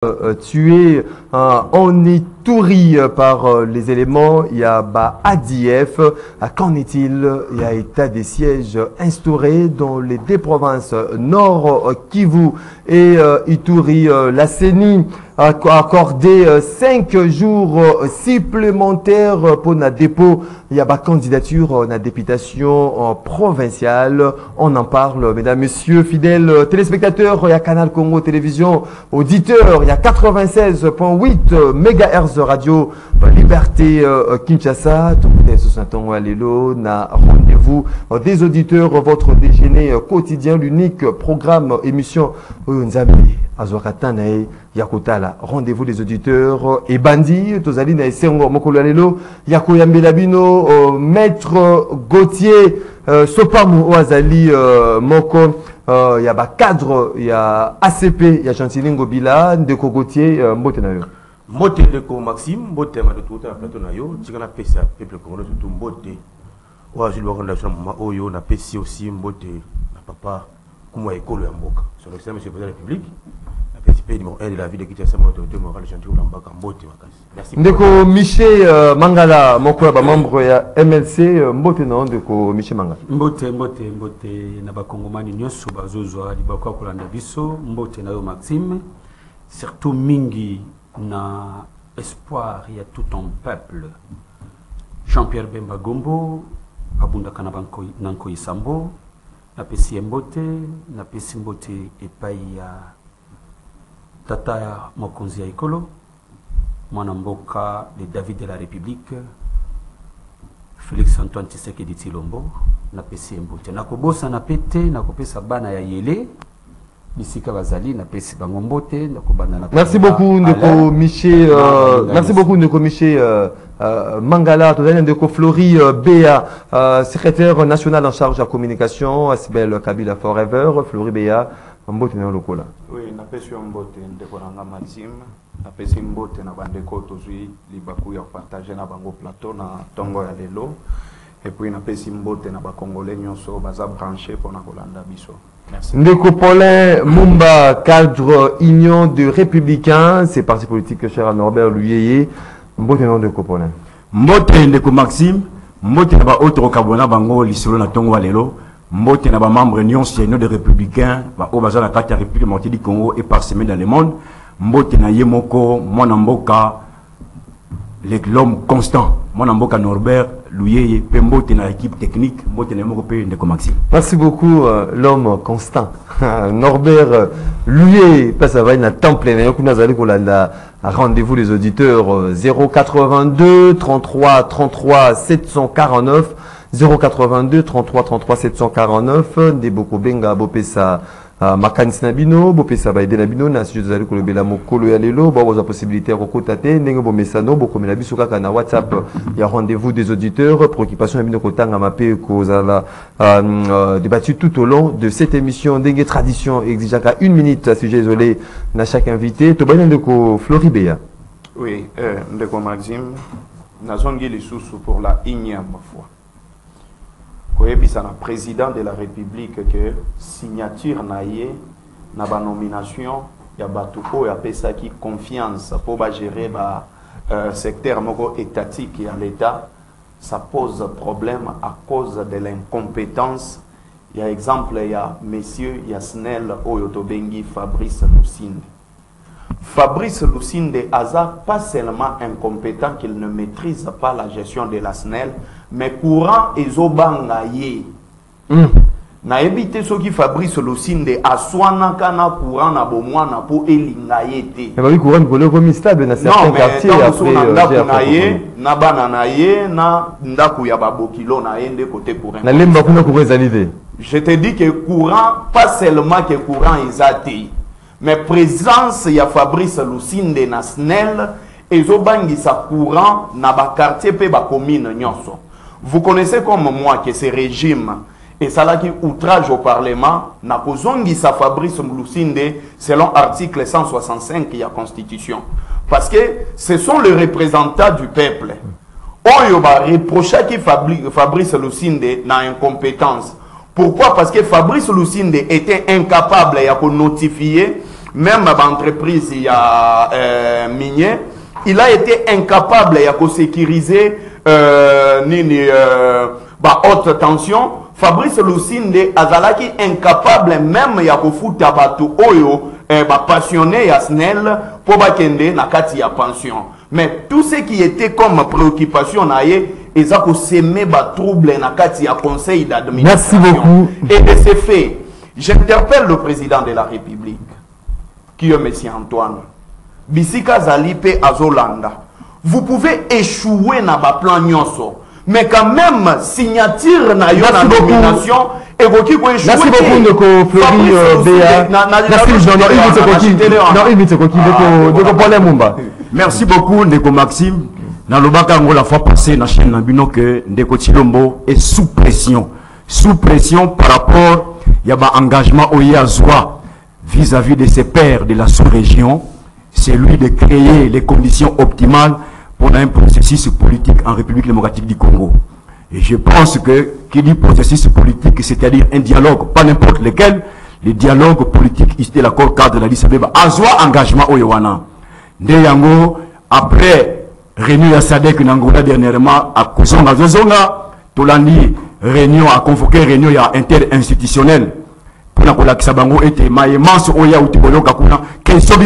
tué en Ituri par les éléments. Il y a ADF. Qu'en est-il? Il y a état des sièges instauré dans les deux provinces Nord Kivu et Ituri. La CENI a accordé 5 jours supplémentaires pour la dépôt. Il y a candidature la députation provinciale. On en parle, mesdames, messieurs, fidèles téléspectateurs. Il y a Canal Congo Télévision, auditeurs. Il y a 96.8 MHz radio Liberté Kinshasa. Na rendez-vous des auditeurs, votre déjeuner quotidien, l'unique programme émission Azwakatanae Yakotala. Rendez-vous des auditeurs et bandits. Tozali na esengo mokolo lelo Yakoyambela bino maître Gauthier Sopamu Oazali Moko. Il y a cadre, il y a ACP, il y a Chantiling Gobila, Ndeko Gauthier, Mbote Nayo. Mbote Ndeko Maxime, Mbote Madoutouta, Plateau Nayo, Tigana Pesa, Peuple Congolais, tout Mbote. Oazili Wakondation, Oyo, na Pesi aussi, Mbote, na Papa, Koumwa Ekolo Yamboka. Son excellence, monsieur le président de la République, la PSP de la ville de Kinshasa, l'autorité morale, Chantiling Lambaka, Mbote Makasi. Merci. Ndeko Miché Mangala, Mokoba, membre ya MLC, Mbote non, Ndeko Miché Mangala. Mbote na bakongomani nyonso bazozwa libakwa kolanda biso, Mbote na yo Maxime, surtout mingi na espoir ya tout un peuple. Jean-Pierre Bemba Gombo, abunda kana banko nanko isambo, na pesi Mbote, na pesi Mbote epai ya tata ya mokonzi ya ekolo, mwana mboka de David de la République, Félix Antoine Tshisekedi Tshilombo, na pesi Mbote. Na kobosa na pete, na kopesa bana ya yele, bisika bazali, na pesi bango Mbote, na kobanda na. Merci beaucoup, Ndeko Miché. Merci beaucoup, Ndeko Miché Mangala. Tozali Ndeko Flori Béa, secrétaire national en charge de la communication, Asbel Kabila Forever, Flori Béa, Mbote na lokola. Oui, na pesi Mbote, Ndeko Nanga Maxime. Na pesi Mbote na bandeko tozui libaku ya partager na bango plateau na tongo ya lelo. Et puis na pesi Mbote na ba congolais nyonso baza branché pour na kolanda biso. Merci. Ndeko Paulin Mumba, cadre Union de Républicains, c'est parti politique cher à Norbert Luyeye. Mbote non Ndeko Paulin. Mbote Ndeko Maxime, Mbote na ba autre carbona bango lisolo na tongo ya lelo. Mbote na ba membre nyonso Union de Républicains, ba o baza na carte République du Congo et parsemé dans le monde. Mbote na Yemoko, mwana mboka, l'homme constant, mwana mboka Norbert Luyeye, pe mbote na équipe technique, mbote na Yemoko pe Ndeko Maxime. Merci beaucoup l'homme constant. Norbert Luyeye, passe à na temple na yoku nazali kolanda rendez-vous les auditeurs 082 33 33 749 082 33 33 749 Ndeboko Benga Bopesa Makanisi Nabino, Bopesa Baide Nabino, na sujet de Kolobela Mokolo ya lelo, bon la possibilité rokotate, ndenge bomesano, bokomela biso kaka na WhatsApp, il y a rendez-vous des auditeurs, préoccupation Nabino Kotanga Mapé Kozala débattu tout au long de cette émission ndenge tradition exige qu'à 1 minute à sujet isolé na chaque invité. Tobana Ndeko Floribéa. Oui, Ndeko Maxime, nazongi lisusu pour la énième fois. Le président de la République que signature naie na ba nomination ya batuko ya pesa qui confiance pour gérer secteur moko étatique à l'État, ça pose problème à cause de l'incompétence. Il y a exemple il y a monsieur Yasnel Oyotobengi Fabrice Lucinde. Fabrice Lucinde Aza pas seulement incompétent qu'il ne maîtrise pas la gestion de la SNEL, mais courant ezobanga ye. Na ebité ce qui Fabrice Lucinde aswana kana courant na bomwana po elinga yete. Mais oui courant ko comme stable na certains quartiers après na bana na ye na ndaku ya babokilo na ende côté courant. Na lemba kuna ko ezalivé. Je te dis que courant pas seulement que courant ezati. Mais présence il y a Fabrice Lucinde na SNEL ezobangi sa courant na ba quartier pe ba commune nyonso. Vous connaissez comme moi que ce régime et ça là qui outrage au Parlement n'a kozongi sa Fabrice Lucinde selon article 165 de la Constitution. Parce que ce sont les représentants du peuple. Oyo ba reprocher qui Fabrice Lucinde na incompétence. Pourquoi? Parce que Fabrice Lucinde était incapable de notifier même l'entreprise il y a minier, il a été incapable de sécuriser haute tension. Fabrice Lucinde azalaki incapable même de foutre bateau oyo passionné à SNEL pour bakende na kati ya pension. Mais tout ce qui était comme préoccupation naie ils ont semé ba trouble na kati ya conseil d'administration. Merci beaucoup. Et de ce fait, j'interpelle le président de la République qui est M. Antoine Bisika Zalipe Azolanda. Vous pouvez échouer dans ba plan nyonso. Mais quand même, signature na yo na nomination, évoqué pour échouer. Merci beaucoup, Ndeko Flori Béa. Merci beaucoup, Ndeko Maxime. Dans le Bakango, la fois passée, dans la chaîne Nabino, que Ndeko Chilombo est sous pression. Sous pression par rapport, il y a un engagement au Yazwa vis-à-vis de ses pairs de la sous-région. C'est lui de créer les conditions optimales pour un processus politique en République démocratique du Congo. Et je pense que, qui dit processus politique, c'est-à-dire un dialogue, pas n'importe lequel, le dialogue politique issu de l'accord cadre de la Addis Abeba, Azwa engagement au Yowana. Ndeyango, après, réunion à Sadek Nangola dernièrement, à Kozonga Zozonga, Tolandi, réunion, a convoqué réunion interinstitutionnelle. Pour la Kolaksabango était maïmance Oya ou Tibolo Kakuna, question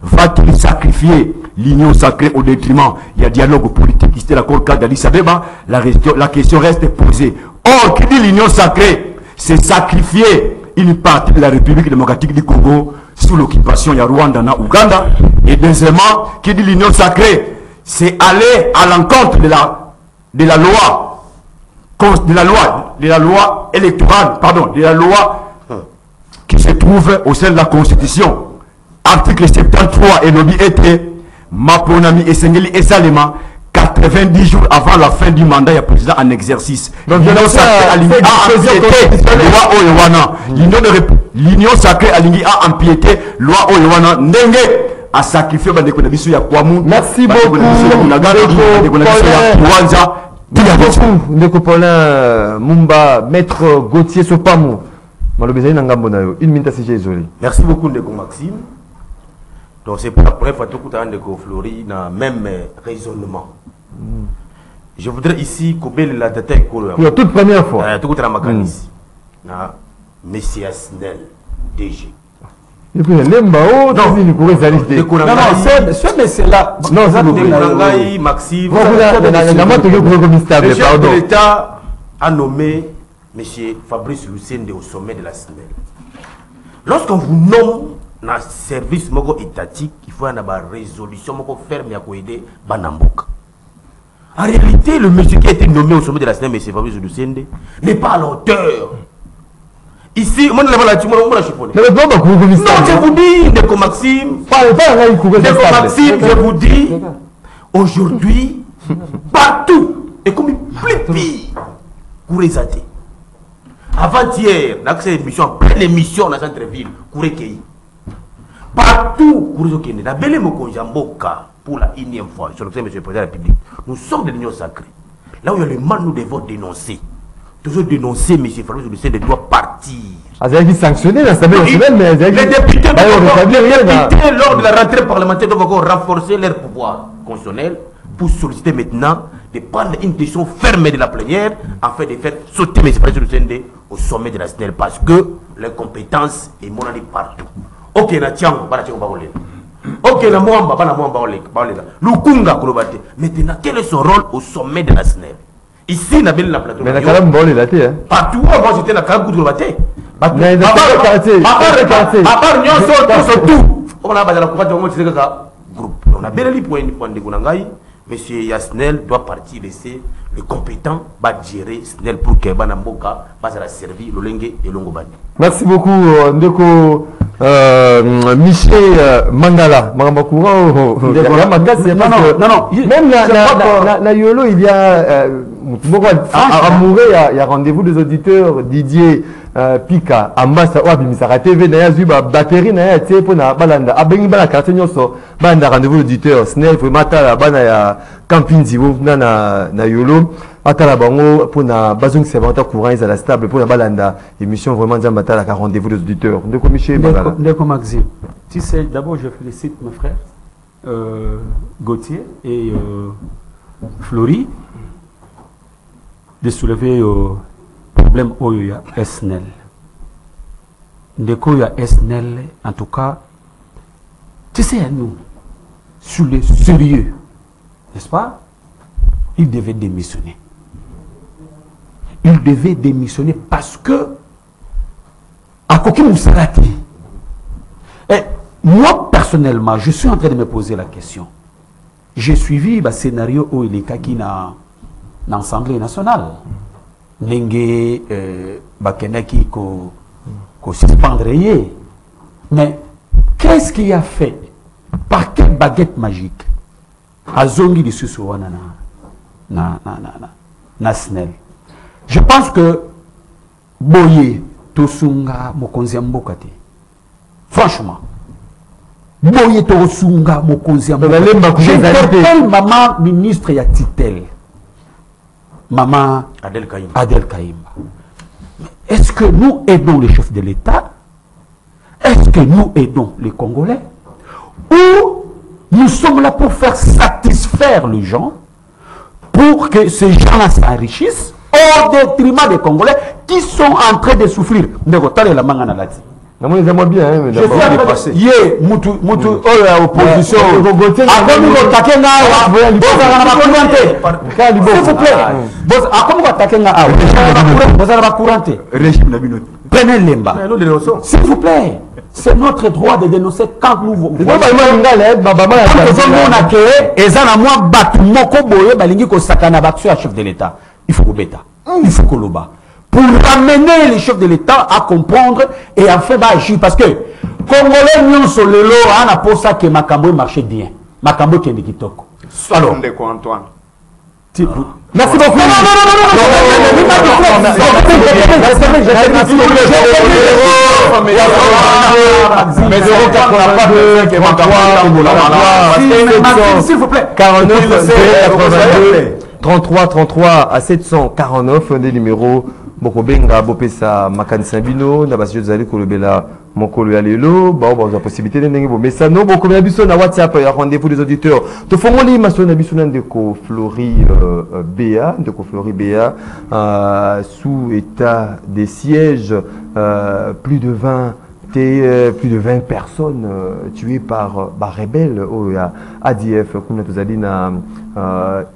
va-t-il sacrifier l'union sacrée au détriment? Il y a dialogue politique, c'était l'accord cadre d'Addis Abeba, la question reste posée. Or, qui dit l'union sacrée, c'est sacrifier une partie de la République démocratique du Congo sous l'occupation de Rwanda et Ouganda. Et deuxièmement, qui dit l'union sacrée, c'est aller à l'encontre de la loi électorale, pardon, de la loi qui se trouve au sein de la Constitution. Article 73 et lobby était Maponami et Sengeli et Salema 90 jours avant la fin du mandat du président en exercice. Donc l'union sacrée à l'Ingui a empiété loi Oyowana Ndenge a sacrifié Bandekonabisu ya Kwamu. Merci beaucoup. Ndeko Paulin Mumba, maître Gauthier Sopamu. Une minute si j'ai isolé. Merci beaucoup Ndeko Maxime. Donc c'est pour la première fois que tu as Ndeko Flori dans le même raisonnement. Je voudrais ici couper la tête pour la toute première fois. Tout le monde ici. Messie Asnel, DG. Et puis Lemba, oh, non, c'est là. Non, c'est Maxime. Le chef de l'État a nommé M. Fabrice Lucende au sommet de la SNEL. Lorsqu'on vous nomme dans un service étatique, il faut avoir une résolution ferme pour aider Banamboka. En réalité, le monsieur qui a été nommé au sommet de la SNEL, M. Fabrice Lucende, n'est pas à l'auteur. Ici, moi, je vous dis, Ndeko Maxime, je vous dis, aujourd'hui, partout, et comme plus pire, Kourézate. Avant-hier, dans cette émission, en pleine émission dans cette ville, Kourékei. Partout, Kourézate, la belle Mokonjamboka, pour la énième fois, sur le M. le Président de la République, nous sommes de l'Union sacrée. Là où il y a le mal, nous devons dénoncer. Toujours dénoncer, M. Fabrice Lucende doit partir. Azaki sanctionné l'Assemblée nationale, mais les députés, lors de la rentrée parlementaire, doivent encore renforcer leur pouvoir constitutionnel pour solliciter maintenant de prendre une décision ferme de la plénière afin de faire sauter M. Fabrice Lucende au sommet de la SNEL parce que les compétences est monnaie partout. Ok, na tiango, bana tiango baolé. Ok, na mwamba, bana mwamba baolé. Lukunga kolobate. Maintenant, quel est son rôle au sommet de la SNEL? Ici, na belle la plateau. Mais na kalam baolé là, hein. Partout, moi j'étais na kalam kolobate. À part tout, on a besoin de groupe. On a bien dit pour de Gunangai, monsieur Yasnel doit partir laisser le compétent va gérer Snel pour que Banamboka va se servir le Lengue et Longobani. Merci beaucoup Ndeko Michel Mangala. Non, même la Yolo, il y a amoureux, il y a rendez-vous des auditeurs Didier Pika Ambassa Wabi Misara TV na zuba batterie na ya tepo na balanda abengi bala quartier nyoso banda rendez-vous auditeur Snell vraiment ta bana ya camping zivo na Yolo Atala bango pour na bazong c'est vraiment courant ils à la stable pour na balanda émission vraiment Nzambata la rendez-vous des auditeurs. Ndeko Michel Bagala. Ndeko Maxime. Tu sais, d'abord je félicite mes frères Gauthier et Flory de soulever problème Oyoya SNEL. Ndeko ya SNEL en tout cas, tu sais à nous sur le sérieux, n'est-ce pas? Il devait démissionner. Il devait démissionner parce que à Koki Moussalati. Et moi personnellement, je suis en train de me poser la question. J'ai suivi le scénario où il est qui dans l'Assemblée nationale. Nengue Bakenaki ko suspendre. Mais qu'est-ce qu'il a fait? Par quelle baguette magique? Azongi de Susuwana na SNEL. Je pense que Boye Tosunga Mokonzi Mbokate. Franchement, Boye Tosunga Mokonzi Mbokate. J'interpelle maman ministre Yatitel. Maman Adel Kaïm. Est-ce que nous aidons les chefs de l'État? Est-ce que nous aidons les Congolais? Ou nous sommes là pour faire satisfaire les gens, pour que ces gens-là s'enrichissent au détriment des Congolais qui sont en train de souffrir. Je suis bien, je suis dépassé. Mutu opposition. Prenez l'emba. S'il vous plaît. C'est notre droit de dénoncer quand nous voyons. Chef de l'État. Il faut bêta. Il faut koloba. Pour ramener les chefs de l'État à comprendre et à faire agir. Parce que Congolais nous sur le lot, on a pour ça que Makambo marchait bien. Makambo qui est kitoko. Alors, Antoine. Merci beaucoup. S'il vous plaît. 33 à 749 des numéros Bokobenga Bopesa Makansabino na basio zali kolobela mokolo ya lelo ba ba possibilité de ndengi bo message no boko na biso na WhatsApp ya rendez-vous des auditeurs to fongoli maso na biso ndeko Flory Béa sous état de siège plus de 20 personnes tuées par rebelles au ADF comme nous allons na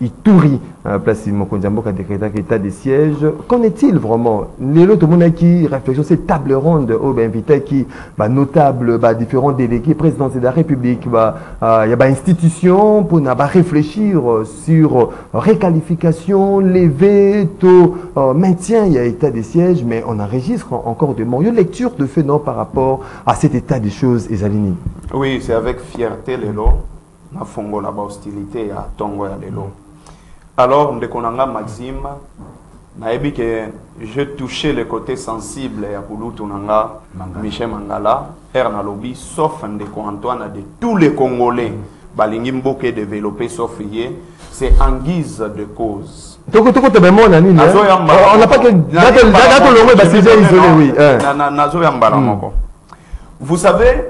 Ituri place Mokonzi Mboka décréta état de siège. Qu'en est-il vraiment? Les autres qui réflexion cette table ronde au invité qui notable différents délégués présidentiels de la République il y a institution pour réfléchir sur réqualification lever taux maintien il y a état de siège mais on enregistre encore de morts. Une lecture de fait non par rapport à cet état des choses Ezalini. Oui, c'est avec fierté lelo na fongo la hostilité à Tongo ya lelo. Alors ndekonanga Maxime naebi que je touchais le côté sensible ya Pulutu nanga Michel Mangala erna lobby sauf ndeko Antoine de tous les Congolais balingi mboke développer sauf yé c'est en guise de cause. On n'a pas que vous savez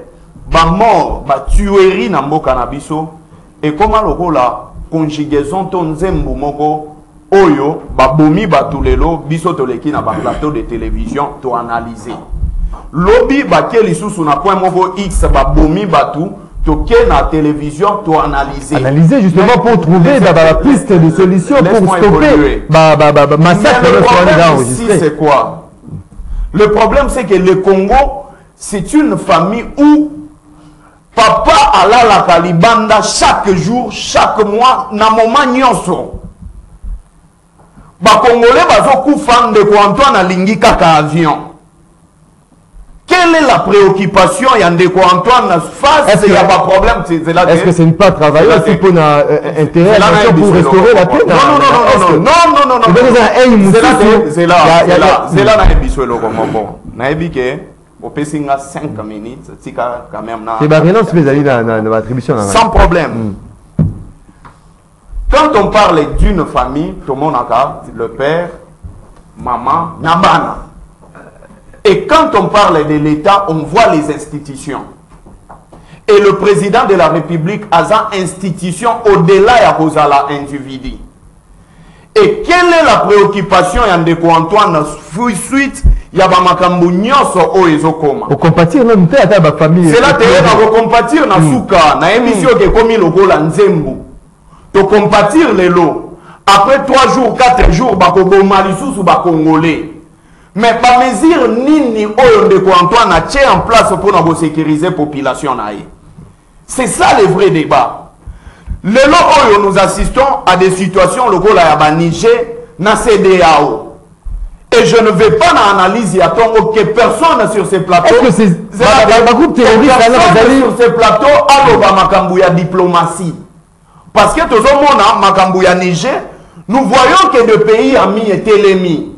ba mort ba tuerie na mboka na biso et comment la conjugaison ton zembo moko oyo ba bomi ba tulelo biso toleki na ba plateau de télévision to analyser lobby ba ke lisusu na point moko x ba bomi batu to ke na télévision to analyser justement pour trouver la piste de solution pour stopper massacre c'est quoi le problème c'est que le Congo c'est une famille où papa ala la kalibanda chaque jour, chaque mois, na moment nyonso. Ba Congolais bazo kufan de Antoine alingi kaka avion. Quelle est la préoccupation Yandeko Antoine face il y a pas problème est-ce que c'est pas travailler aussi pour intérêt pour restaurer la paix? Non. C'est là na ebiswelo comme bon. Na ebike au Pessinga 5 minutes, c'est quand même sans problème. Quand on parle d'une famille, tout le monde a le père, maman, nabana. Et quand on parle de l'État, on voit les institutions. Et le président de la République a une institution au-delà de l'individu. Et quelle est la préoccupation de Antoine suite il y a makambo nyonso o ezokoma au compatir même te ata ba famille c'est là te na compatir na suka na émission ke komi lokola nzembo to compatir lelo après 3 jours 4 jours bakoboma lisusu ba congolais mais pas mesure nini oyo ndeko Antoine a tient en place pour na sécuriser population na ye. C'est ça le vrai débat. Lelo oyo nous assistons à des situations lokola ya ba Niger na CEDEAO. Et je ne vais pas dans l'analyse, il y a que personne sur ces plateaux. Est-ce que c'est groupe terroriste sur ces plateaux a Makambouya diplomatie. Parce que tout le monde a Makambouya Niger, nous voyons que le pays ami est l'ennemi.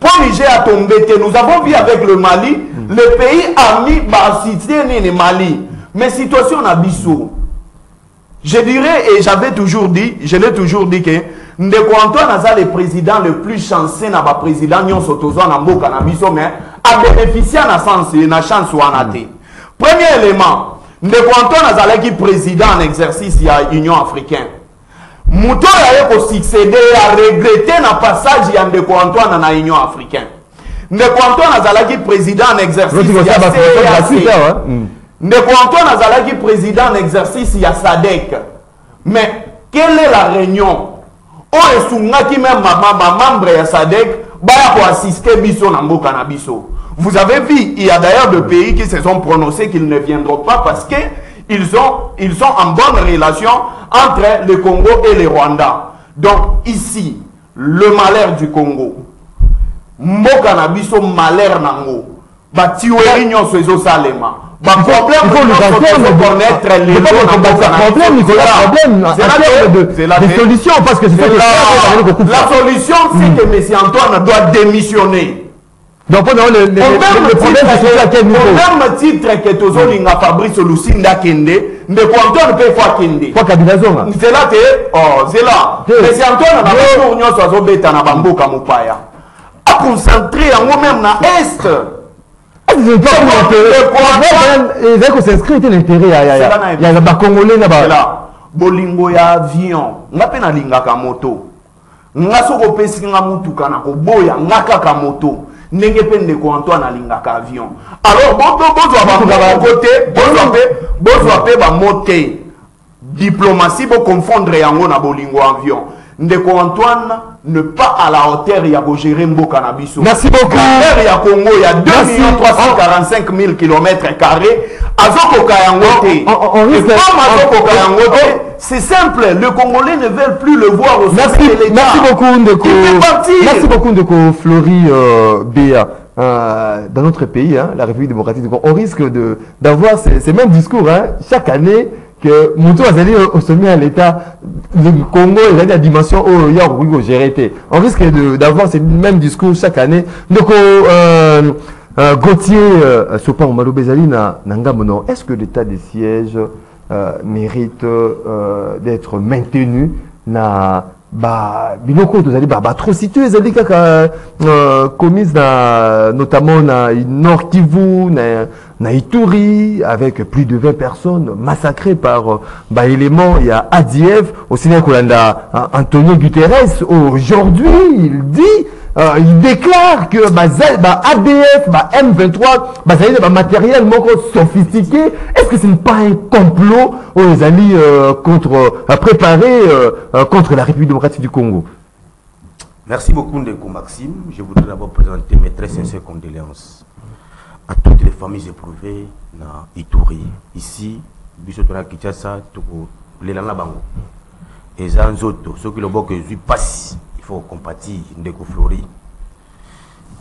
Pour Niger a tombé, nous avons vu avec le Mali, le pays ami va citer le Mali. Mais situation na biso. Je dirais, et j'avais toujours dit, je l'ai toujours dit que Ndeko Antoine Aza le président le plus chanceux na ba président nyon sotozo na mboka na biso mais a bénéficié na sens na chance wana te. Premier élément, Ndeko Antoine Aza qui président en exercice ya Union africaine. Muto ya ko succéder a regretter na passage ya Ndeko Antoine na Union africaine. Ndeko Antoine Aza qui président en exercice ya CEEAC. Ndeko Antoine Aza qui président en exercice ya SADC. Mais quelle est la réunion? Qui même membre de SADC pour assister biso na mboka na biso. Vous avez vu, il y a d'ailleurs des pays qui se sont prononcés qu'ils ne viendront pas parce que ils sont en bonne relation entre le Congo et le Rwanda. Donc ici, le malheur du Congo, mboka na biso malheur nango, ba tiweri nyonso ezo salema. Il faut connaître les problèmes, des solutions parce que c'est la solution, c'est que M. Antoine doit démissionner. Donc le problème c'est à quel niveau? Au même titre que Tozolinga Fabrice Lucinda Kende, Ndeko Antoine peut faire Kende. C'est là c'est là. M. Antoine n'a pas toujours nyonso azobeta na bamboka mopaya. A concentrer en nous-mêmes na est. Ils ont s'inscrit l'intérêt. Il y a des Congolais là-bas. Bolingo ya avion. Nga pe na lingaka moto. Nga soko pesi nga mutuka na koboya nga kaka moto. Ndenge pe Ndeko Antoine na lingaka avion. Alors bozwa pe ba moté. Diplomatie pour confondre yango na bolingo avion. Ndeko Antoine ne pas à la hauteur il y a gérer Mboka na biso. Merci beaucoup. Il y a Congo, il y a 2 345 000 km². Azoko Kayangote. C'est simple, le Congolais ne veut plus le voir au sommet de l'État. Merci beaucoup Ndeko. Merci beaucoup Ndeko Flori Béa. Dans notre pays, hein, la République démocratique du Congo, on risque d'avoir ces mêmes discours chaque année. Que Moutou a allé au sommet à l'État, le Congo est à la dimension où il y a géré. On risque d'avoir ce même discours chaque année. Donc, Gauthier Sopan Malobezali Nangamono, est-ce que l'état des sièges mérite d'être maintenu na biloko tozali atrocité ezali kaka commise notamment na Nord Kivu na Ituri avec plus de 20 personnes massacrées par éléments. Il y a ADF aussi Kolanda Antonio Guterres aujourd'hui il déclare que ADF M23 matériel sophistiqué. Est-ce que ce n'est pas un complot aux alliés préparé contre la République démocratique du Congo? Merci beaucoup Ndeko Maxime. Je voudrais d'abord présenter mes très sincères condoléances à toutes les familles éprouvées dans Ituri, ici, Bissotona Kinshasa, les Lana Bango. Et Zanzoto, ceux qui le voient que je passe. Il faut compatir Ndeko Flori.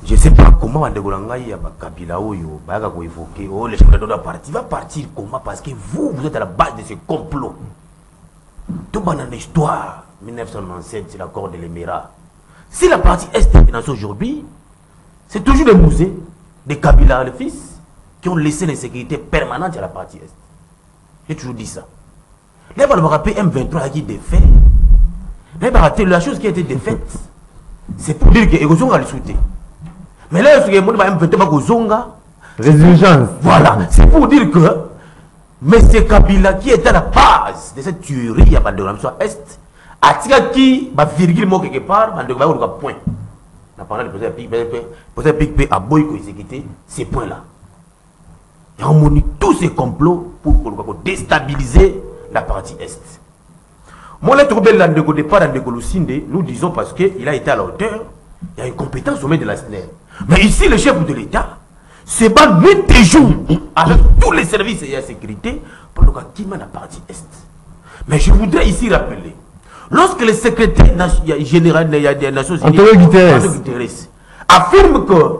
Je ne sais pas comment Ndeko Langai a Kabila Oyo, Baga ko évoquer, oh les chefs de parti va partir comment parce que vous êtes à la base de ce complot. Tout dans l'histoire 1997 c'est l'accord de l'Émirat. Si la partie est financée aujourd'hui, c'est toujours les musées de Kabila le fils qui ont laissé l'insécurité permanente à la partie est. J'ai toujours dit ça. Là, on va me rappeler M23 qui défait. La chose qui a été défaite, c'est pour dire que Egozonga le souhaité. Mais là, ce que moi, Résurgence. Voilà, c'est pour dire que M. Kabila, qui est à la base de cette tuerie à Banderamso Est, a tiré ma virgule mot quelque part, Banderamso point. On a parlé de poser à Boyko exécuter ces points-là. Et on monite tous ces complots pour déstabiliser la partie Est. Moi, le trouble là, de départ, nous disons parce qu'il a été à la hauteur, il y a une compétence au sommet de la SNEL. Mais ici, le chef de l'État se bat nuit et jour avec tous les services et la sécurité pour le cas qui mène la partie Est. Mais je voudrais ici rappeler, lorsque le secrétaire général des Nations Unies, Antonio Guterres, affirme que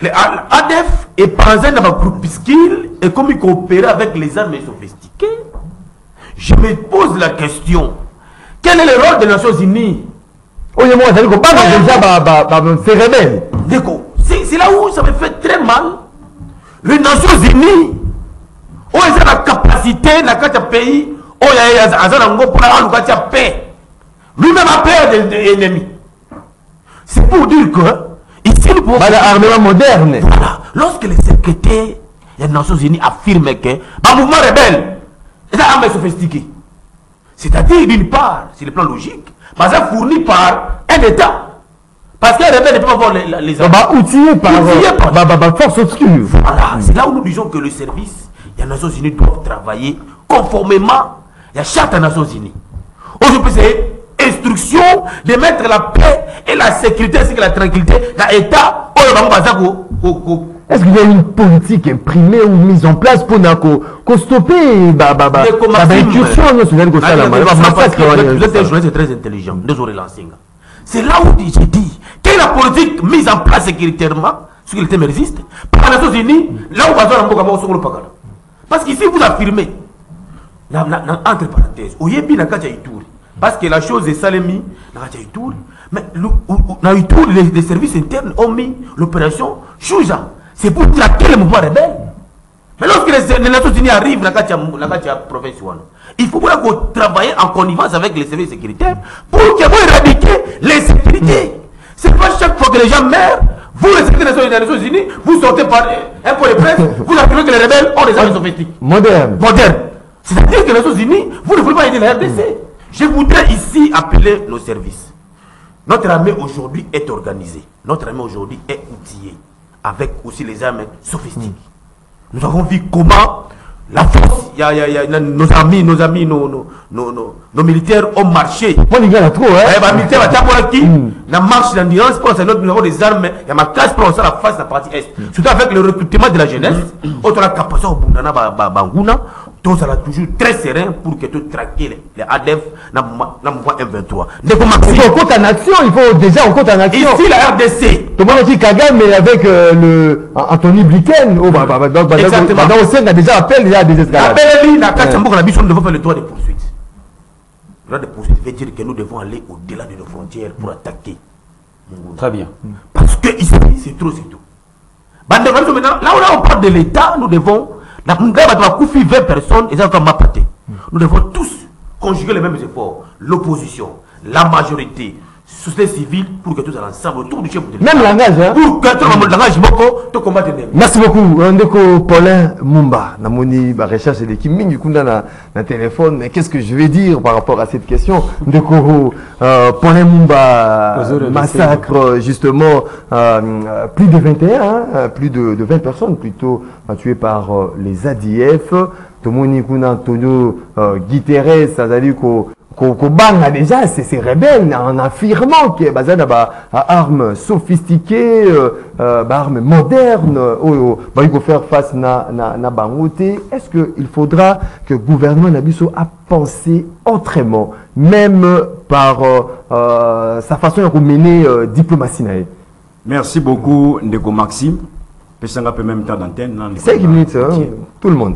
l'ADF est présent dans un groupuscule et comme il coopère avec les armes sophistiquées, je me pose la question, quel est le rôle des Nations Unies? Oui, moi, ça veut dire que c'est rebelle. C'est là où ça me fait très mal. Les Nations Unies, où ils ont la capacité, dans quatre pays, où il y a pour la paix. Lui-même a peur des ennemis. C'est pour dire que, ici, nous pouvons. L'armement moderne. Voilà. Lorsque les secrétaires des Nations Unies affirment que, le mouvement rebelle, c'est une arme sophistiquée. C'est-à-dire, d'une part, c'est le plan logique, mais ça fourni par un État. Parce qu'un rebelle ne peut pas avoir les armes. Outillé par force obscure. Voilà, c'est là où nous disons que le service, les Nations Unies doivent travailler conformément à la charte des Nations Unies. Aujourd'hui, c'est instruction de mettre la paix et la sécurité ainsi que la tranquillité dans l'État. Est-ce qu'il y a une politique imprimée ou mise en place pour stopper l'incursion nationale comme ça? Vous êtes un journaliste très intelligent. Nous aurons lancé. C'est là où j'ai dit quelle est la politique mise en place sécuritairement, sécurité me résiste, par les Nations Unies, là où on va sur le Pagala. Parce qu'ici vous affirmez, entre parenthèses, au Yébi n'a qu'à Ituri, parce que la chose est salémie, n'a qu'à Ituri, mais les services internes ont mis l'opération Chouja. C'est pour traquer le mouvement rebelle. Mais lorsque les Nations Unies arrivent dans la province, il faut travailler en connivence avec les services sécuritaires pour que vous éradiquiez les sécurités. C'est pas chaque fois que les gens meurent, vous les secrétaires des Nations Unies, vous sortez par un point de presse, vous affirmez que les rebelles ont des armes sophistiques. Moderne. C'est-à-dire que les Nations Unies, vous ne voulez pas aider la RDC. Je voudrais ici appeler nos services. Notre armée aujourd'hui est organisée. Notre armée aujourd'hui est outillée. Avec aussi les armes sophistiques. Nous avons vu comment la force, nos militaires ont marché. Il y a trop, hein? Les militaires ont marché d'endurance pour nous avons des armes, il y a ma classe pour la face de la partie Est. Surtout avec le recrutement de la jeunesse, autre la capacité au Bundana Banguna, tout ça toujours très serein pour que tout traquer les ADF dans le mouvement M23. Il faut compte en action, il faut déjà en compte en action. Ici la RDC. Tout le monde dit Kagame, mais avec le Anthony Blinken, dans le sein, on a déjà appelé déjà à des escalades. Nous devons faire le droit de poursuite. Le droit de poursuite veut dire que nous devons aller au-delà de nos frontières pour attaquer. Très bien. Parce que ici, c'est trop, c'est tout. Maintenant, là où on parle de l'État, nous devons. Nous devons 20 personnes et ça va m'apporter. Nous devons tous conjuguer les mêmes efforts. L'opposition, la majorité, société civile, pour que tous ensemble, autour du chef de l'État. Même langage, hein? Pour que tout le langage, tout combattre les. Merci beaucoup. Ndeko Paulin Mumba. Namoni, ma recherche de l'équipe Mingi Kunda na téléphone. Mais qu'est-ce que je vais dire par rapport à cette question? Ndeko Paulin Mumba, massacre, justement, plus de 21, plus de 20 personnes plutôt tuées par les ADF. Tomoni Kuna Antonio Guterres, ça veut dire Kobanga déjà, c'est rebelle en affirmant qu'il y a des armes sophistiquées, armes modernes, il faut faire face à Bangoté. Est-ce qu'il faudra que le gouvernement Nabiso a pensé autrement, même par sa façon de mener diplomatie? Merci beaucoup, Ndeko Maxime. Pesanga peut même temps d'antenne. 5 minutes, tout le monde.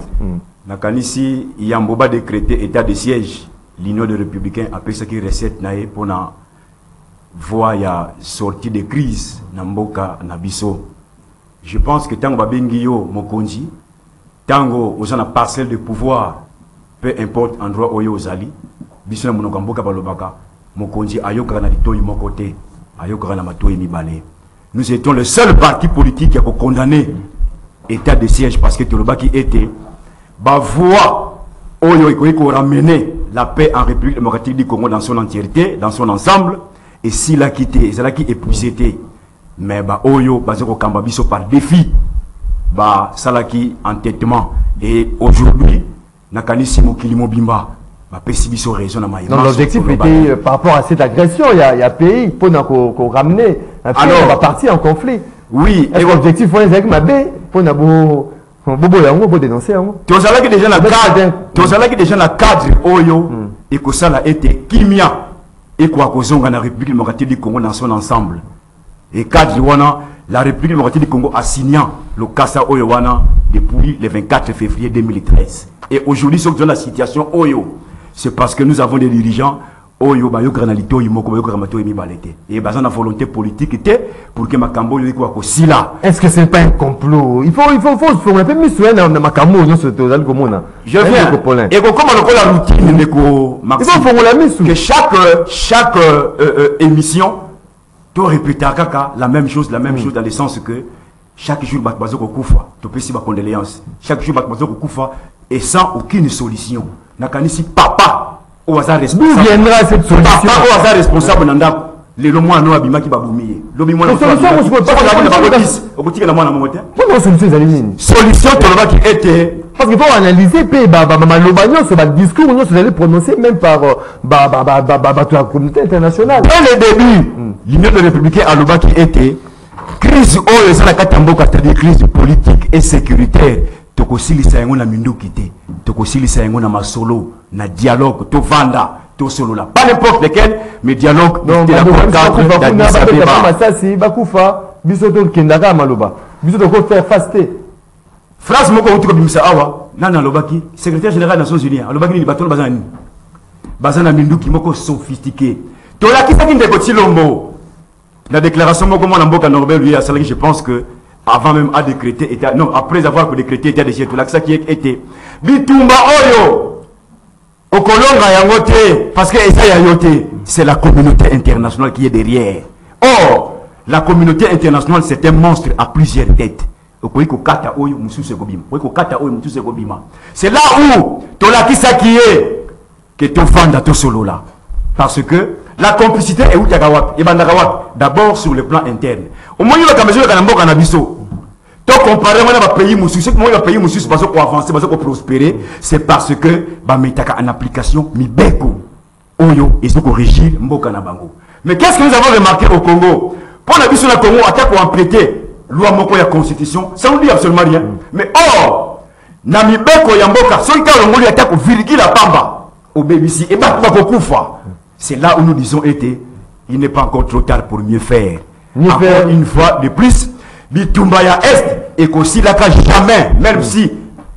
Nakanisi, Yamboba décrété état de siège. L'Union des Républicains appelle ce qui recette pour voir la sortie de crise Namboka Nabiso. Je pense que tant que Babengio Mokonji, tant que vous avez une parcelle de pouvoir, peu importe endroit où vous allez, biso na monoko mboka balobaka mokonzi ayokaka na litoyi moko te ayokaka na matoyi mibale. Nous étions le seul parti politique qui a condamné état de siège parce que Tolobaki était ba voix oyo iko ramener la paix en République démocratique du Congo dans son entièreté, dans son ensemble, et s'il a quitté, c'est là qui épuisé. Mais bah oyo bazeko kamba biso par défi, bah salaki entêtement, et aujourd'hui nakanisi mokili mobimba. Non, l'objectif était par rapport à cette agression, il y a pays pour nous ramener un pays qui va partir en conflit. Oui, et l'objectif c'est avec ma baie pour nous dénoncer. Tu as déjà la cadre oyo et que ça a été kimia et quoi que zonga la République démocratique du Congo dans son ensemble. Et cadre wana la République démocratique du Congo a signé le Kassa oyo wana depuis le 24 février 2013. Et aujourd'hui sur la situation oyo c'est parce que nous avons des dirigeants oyo ba yo granalito yimoko ba yo gramato yimi balete et bazan la volonté politique était pour que makambo yo ko sila. Est-ce que c'est pas un complot? Il faut un peu mieux na makambo no so tozali komona. Je viens et comme on la routine de ko Maxime. Il faut la mise que chaque émission to répéter kaka la même chose dans le sens que chaque jour bazo ko kufa to pesi ba condoléances chaque jour bazo ko kufa et sans aucune solution. Nakanisi papa au hasard responsable. D'où viendra cette solution? Papa au hasard responsable nanda le lomo no abima ki babumiye. Lobi mwana solution on se pas au boutique la mwana momote. Pourquoi solution zalimini? Solution to lobaki était parce qu'il faut analyser pe malobanyo sur le discours nous allez prononcer même par la communauté internationale. Dès le début, l'Union des républicains a lobaki était crise oyo ça la katamboka c'est-à-dire crise politique et sécuritaire. Tokosilisa yango na minduki te tokosilisa yango na masolo na dialogue to vanda to solo là pas n'importe lequel mais dialogue non de la cadre d'Addis Abeba masasi bakufa biso to kendaka maloba biso to ko faire faster France moko utuko bimisa awa nana lobaki secrétaire général des Nations Unies alobaki ni bato bazana minduki moko sophistiqué to la kisaki ndeko Tshilombo la déclaration moko mona mboka Norbert lui a salaki je pense que avant même à décréter non après avoir décrété état de siège tout là ça qui était bitumba oyo okolonga yangote parce que ça yayote c'est la communauté internationale qui est derrière. Or la communauté internationale c'est un monstre à plusieurs têtes. Kata oyo mususu ekobima kata oyo mususu ekobima c'est là où tolaki ça qui est que to vanda to solo là parce que la complicité est où et d'abord sur le plan interne au moins il y a mesure que mboka na biso to comparer moi na pays mususu moi na pays mususu parce qu'on avancer parce qu'on prospérer c'est parce que ba metaka en application mibeko oyo ils ont régir mboka na bango. Mais qu'est-ce que nous avons remarqué au Congo pour la biso na Congo attaque ou emprunter loi moko ya constitution ça nous dit absolument rien. Mais or na mibeko ya mboka so ka ngoli attaque virgule à pamba au BBC et pas kufa. C'est là où nous disons été il n'est pas encore trop tard pour mieux faire. Encore une fois de plus bitumba ya est et qu'aussi là jamais même si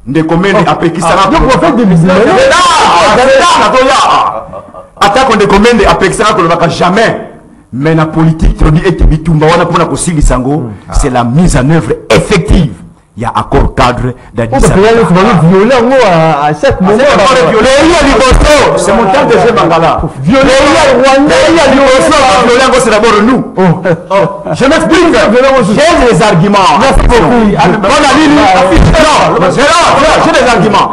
ne commande après qui ça va le prophète de musulmans attaque on ne commande après qui ça va jamais mais la politique tu dis et bitumba wana pour na kosili sango c'est la mise en œuvre effective. Il y a accord cadre d'Addis Abeba. À chaque moment. C'est mon temps de jeu Bangala. Violer Rwanda, c'est d'abord nous. Je m'explique. J'ai des arguments. Merci beaucoup. J'ai des arguments.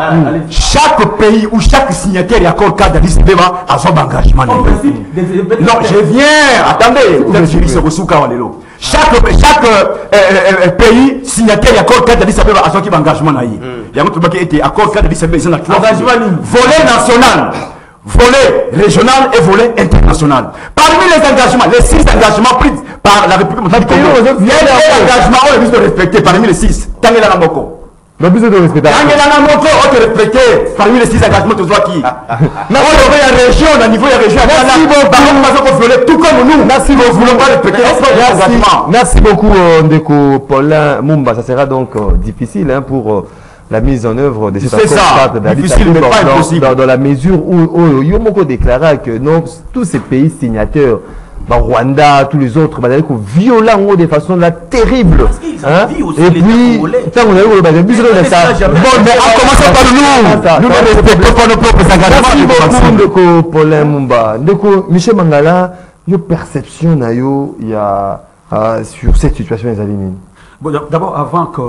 Chaque pays ou chaque signataire d'accord cadre d'Addis Abeba a son engagement. Non, je viens. Attendez. Chaque pays signataire d'accord cadre d'Addis Abeba a son engagement. Il y a un autre qui était accord cadre d'Addis Abeba. Volet national, volet régional et volet international. Parmi les engagements, les 6 engagements pris par la République démocratique du Congo, il y a des engagements on a besoin de respecter parmi les 6. Tangela Namoko. On a besoin de respecter. Tangela Namoko, on te respecter parmi les 6 engagements de toi qui. On aurait la région, au niveau de la région. Merci beaucoup. Tout comme nous. Merci beaucoup. Nous voulons pas respecter les engagements. Merci beaucoup, Ndeko Paulin Mumba. Ça sera donc difficile pour la mise en œuvre de cet accord dans la mesure où Yomoko déclara que non, tous ces pays signataires Rwanda, tous les autres, violents de façon là terrible. Hein? Et puis, ça, on a eu le bus de ça. Bon, mais en commençant par nous, nous ne respectons pas nos propres engagements. Merci beaucoup, Paulin Mumba. Donc, Michel Mangala, il y a une perception sur cette situation des aliments. Bon, d'abord, avant que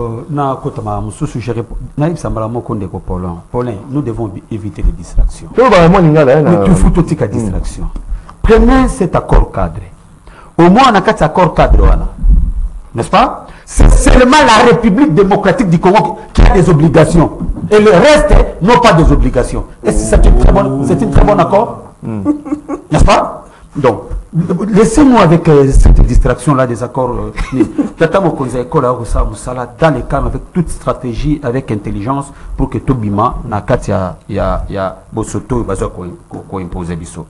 Paulin, nous devons éviter les distractions. Tu fous tout de distraction. Prenez cet accord cadre. Au moins, on a cet accord cadre, n'est-ce pas? C'est seulement la République démocratique du Congo qui a des obligations. Et le reste n'ont pas des obligations. Et c'est un très bon accord, n'est-ce pas? Donc, laissez-moi avec cette distraction-là des accords. Dans les calmes, avec toute stratégie, avec intelligence, pour que Tobima, Nakatia, ya Bosoto, ko imposer biso.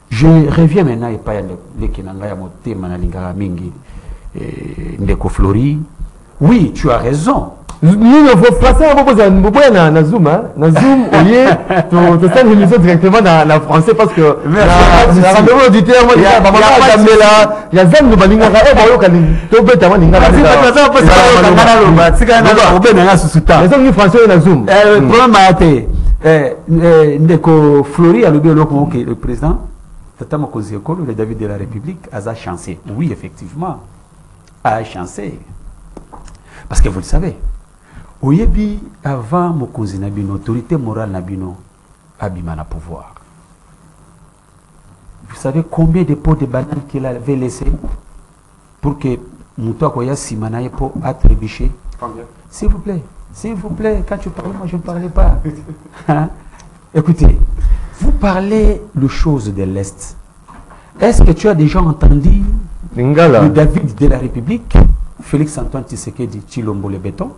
Je reviens maintenant et pas les Kenanga ya moté manalingara mingi Ndeko Flori. Oui, tu as raison. Nous, il faut passer à Zoom, hein. Zoom, au lieu de faire l'émission directement en français parce que il y le président Tata Mokonzi Ekolo, le David de la République, a chancé. Oui, effectivement, a chancé. Parce que vous le savez, au Yebi, avant Mokonzi Nabino, autorité morale Nabino, Abima na pouvoir. Vous savez combien de pots de bananes qu'il avait laissé pour que Moutoua Koya Simanaye pour attribuer? S'il vous plaît, quand tu parles, moi je ne parlais pas. Hein? Écoutez, vous parlez de choses de l'Est. Est-ce que tu as déjà entendu le David de la République, Félix Antoine Tshisekedi Tshilombo le béton?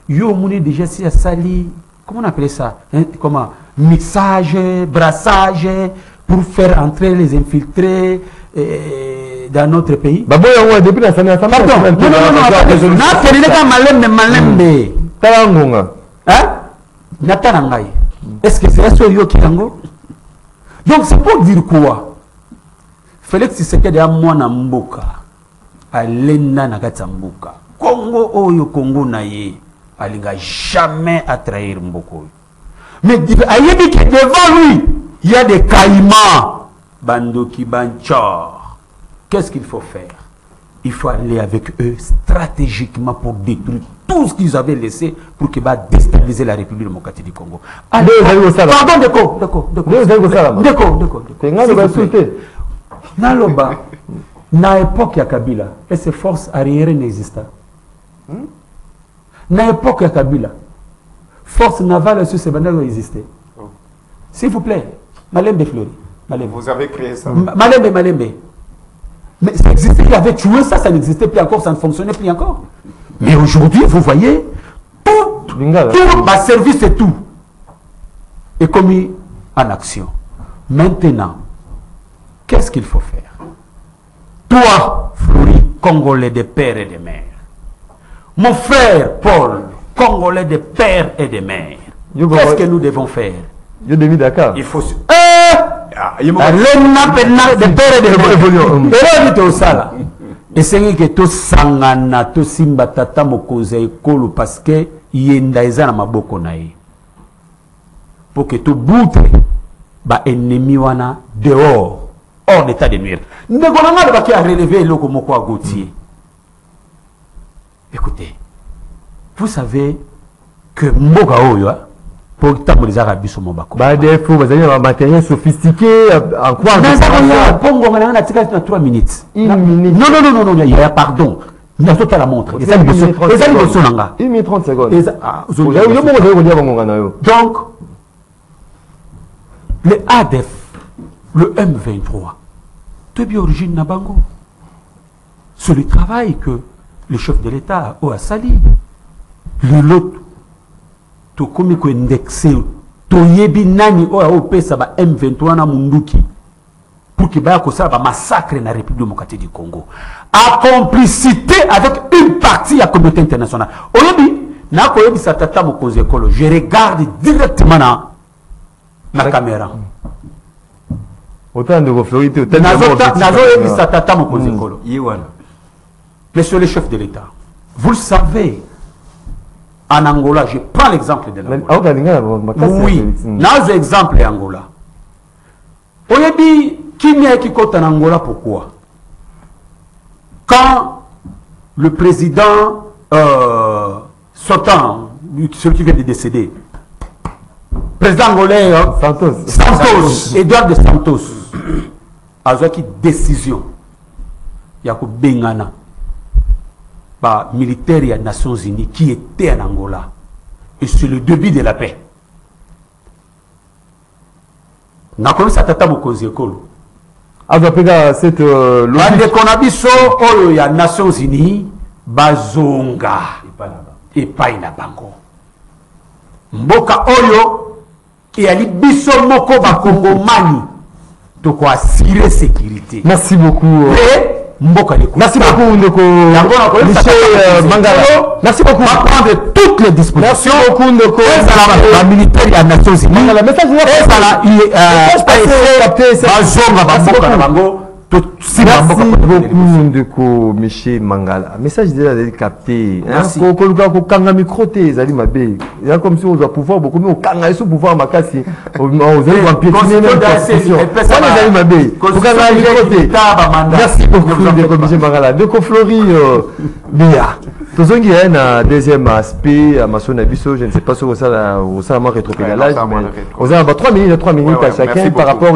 Yo Mouni déjà si à Sali, comment on appelle ça? Hein? Comment? Mixage, brassage, pour faire entrer les infiltrés dans notre pays. Pardon, non. Est-ce que c'est ça yo Kirango? Donc c'est pour dire quoi? Félix Tshisekedi a mwana mboka alenda na katambuka Congo oyo Congo na ye alinga jamais à trahir mboko. Mais ayebi que devant lui il y a des caïmans bandoki banchor. Qu'est-ce qu'il faut faire? Il faut aller avec eux stratégiquement pour détruire tout ce qu'ils avaient laissé pour qu'ils va déstabiliser la République démocratique du Congo. Pardon, Naloba, na époque ya Kabila, et ces forces arriérées n'existaient. Na époque ya Kabila, force navale sur ces bandes existaient. S'il vous plaît, Malembe Flori. Vous avez créé ça. Malembe. Mais ça existait, il avait tué ça, ça n'existait plus encore, ça ne fonctionnait plus encore. Mais aujourd'hui, vous voyez, tout ma service et tout est commis en action. Maintenant, qu'est-ce qu'il faut faire? Toi, Flori, Congolais de père et de mère. Mon frère, Paul, Congolais de père et de mère. Qu'est-ce que nous devons faire? Il faut... Et c'est que tout sangana, tout simba tata mokoze ekolo parce que yenda ezana maboko nae. Pour que tout boute ba ennemi wana dehors, hors d'état de nuire. Ndegolanga de baki a relevé loko moko a Gauthier. Écoutez, vous savez que Mboga Oyo pour tambo les arabes sont mon bako. Bah des fois vous avez un matériel sophistiqué en quoi? Pongo on a 3 minutes. Non, il y a pardon. Il y a tout à la montre. Et ça il faut son langa. 1 minute 30 secondes. Donc le ADF, le M23, tout bien origine Nabango. C'est le travail que le chef de l'État a sali. L'autre to komi ko indexé to yebi nani o pesa ba M23 na munduki pour que ba ko ça ba massacre na République démocratique du Congo à complicité avec une partie de la communauté internationale. Oyebi na ko yebi sa tata Mokonzi Ekolo, je regarde directement na caméra. Autant de Floride, autant de tata mokonzekolo. Yewana. Monsieur le chef de l'État, vous le savez, en Angola, je prends l'exemple de l'Angola. Oui, dans l'exemple d'Angola. Oyebi, qui n'est qui compte en Angola, pourquoi? Quand le président sortant, celui qui vient de décéder, président angolais, Santos, Edouard de Santos, a une décision. Il y a Bengana, militaire des Nations Unies qui était en Angola. Et c'est le début de la paix. N'a connu sa tata Mokonzekolo. Cette logique. Il y a Nations Unies, Bazonga, et Paina Bango. Mboka Oyo, et à l'Ibiso Moko Bakongomani, de quoi assurer sécurité. Merci beaucoup. Merci beaucoup, Ndeko Michel Mangala. Merci beaucoup. On va prendre toutes les dispositions. Merci beaucoup, Ndeko. La militaire et la Nations Unies. Le message Merci beaucoup, Ndeko Michel Mangala. Message déjà capté. Merci. Kanga micro te zali mabe. Il y a comme si on doit pouvoir beaucoup mais au kanga sous pouvoir makasi. On va piétiner même constitution. Merci beaucoup, Ndeko Michel Mangala. Ndeko Flori Bia. Tozongi un deuxième aspect à ma sonne abisso, je ne sais pas si ça m'a rétropédalage, mais on a 3 minutes à chacun par rapport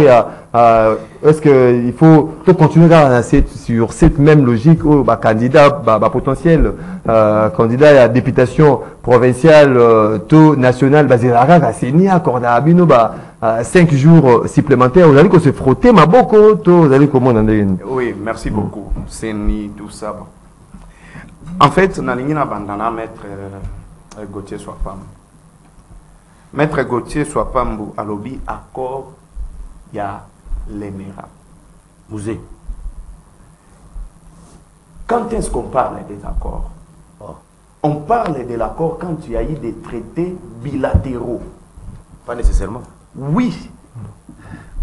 à est-ce qu'il faut continuer à sur cette même logique où candidat potentiel candidat à la députation provinciale taux national basé à Séni accordé à Bino 5 jours supplémentaires. Vous allez que se frotter ma boko, vous allez comment dans les... Oui, merci beaucoup. Séni tout ça. En fait, Nalingina Bandana, maître Gauthier Swapam. Maître Gauthier Swapam, à l'objet accord, il y a l'EMERA. Vous êtes. Quand est-ce qu'on parle des accords? On parle de l'accord quand il y a eu des traités bilatéraux. Pas nécessairement. Oui.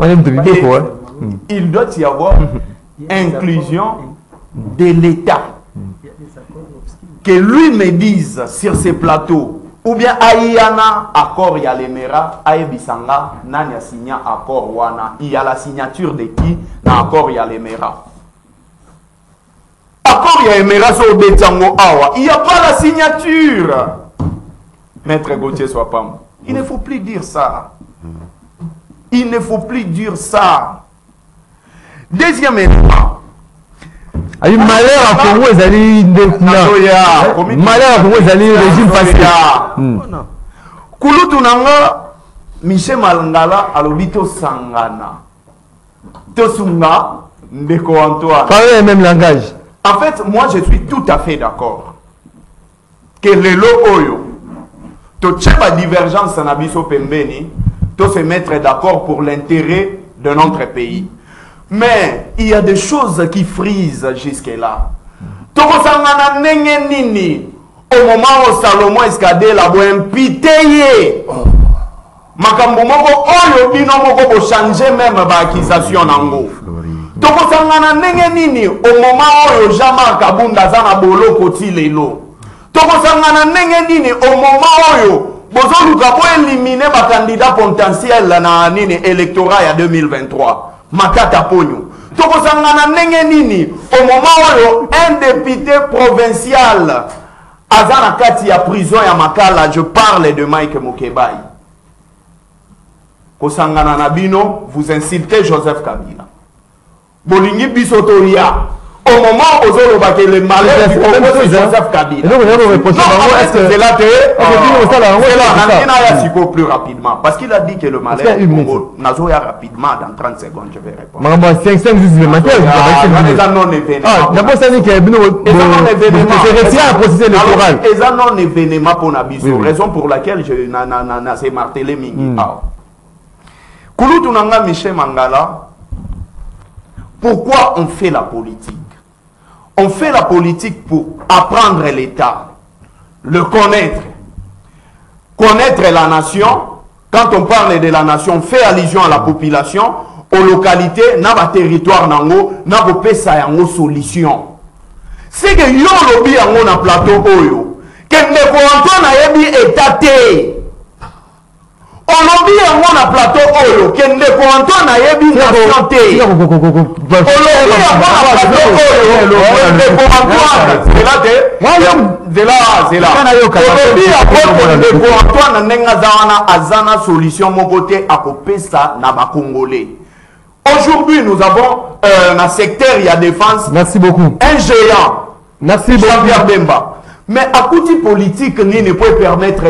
Et il doit y avoir inclusion de l'État. Que lui me dise sur ces plateaux, ou bien Aïana, accord y a l'Emera, Aïbisanga, Nanya signa accord Wana, il y a la signature de qui, dans accord y a l'Emera. Accord y a l'Emera sur Betango Awa, il n'y a pas la signature. Maître Gauthier Swapam, il ne faut plus dire ça. Il ne faut plus dire ça. Deuxième élément. Ayi malheur à Congo ezali malheur à Congo ezali régime passé. Kulutu nanga Michel Mangala alobito sangana. Tosunga Ndeko Antoine. Parlez le même langage. En fait, moi je suis tout à fait d'accord que lelo oyo to tcheba divergence na biso pembeni to se mettre d'accord pour l'intérêt de notre pays. Mais il y a des choses qui frisent jusque-là. Tokosangana nenge nini au moment où Salomon escadé la bo impité. Makambo moko oyo bino moko bo changer même ba accusation nango. Tokosangana nenge nini au moment où Jean-Marc Kabunda zana bolo koti lelo. Tokosangana nenge nini au moment où bozoluka bo éliminer ba candidat potentiel na nini électorat ya 2023. Makata Ponyo. Tokosangana nenge nini au moment où un député provincial azana kati ya prison ya Makala, je parle de Mike Mokebai. Kosangana nabino, vous insultez Joseph Kabila. Bolingi bisotoria. Au moment où vous avez le malheur du Congo, c'est Joseph Kabila. Non, c'est là que plus rapidement. Parce qu'il a dit que le malheur du Congo, Nazoya rapidement, dans 30 secondes, je vais répondre. Maman, 5 jours supplémentaires. D'abord, ça dit qu'il y a un processus électoral. Et un non-événement pour Nabiso. Raison pour laquelle je n'ai martelé Mingi. Kouloutou Nanga Michel Mangala, pourquoi on fait la politique? On fait la politique pour apprendre l'État, le connaître, connaître la nation. Quand on parle de la nation, on fait allusion à la population. aux localités, na ba territoire nango, na ko pesa yango solution. C'est que yo lobi yango na plateau oyo, que ndeko Antoine ayebi étaté. On lobi yango na plateau oyo, que ndeko Antoine ayebi nation té. On lobi yango na plateau oyo, ndeko Antoine, c'est là. Aujourd'hui, Antoine Nenga Azana solution mon côté à Kopesa na ba Congolais. Aujourd'hui, nous avons un secteur, il y a défense. Merci beaucoup. Un géant. Merci beaucoup. Jean-Pierre Bemba. Mais à côté politique, ni ne peut permettre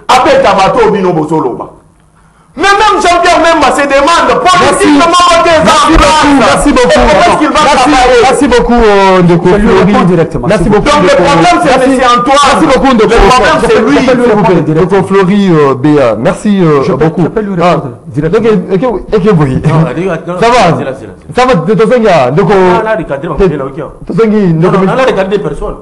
après Tabato Bino Bosoloba. Mais même Jean-Pierre Bemba se demande politiquement merci beaucoup. Merci beaucoup de Fleury. Merci beaucoup. Donc le problème c'est M. Antoine. Merci beaucoup de le problème c'est lui. De Fleury Béa. Merci beaucoup. Ça va. Ça va de Tosenga. Donc regarder personne.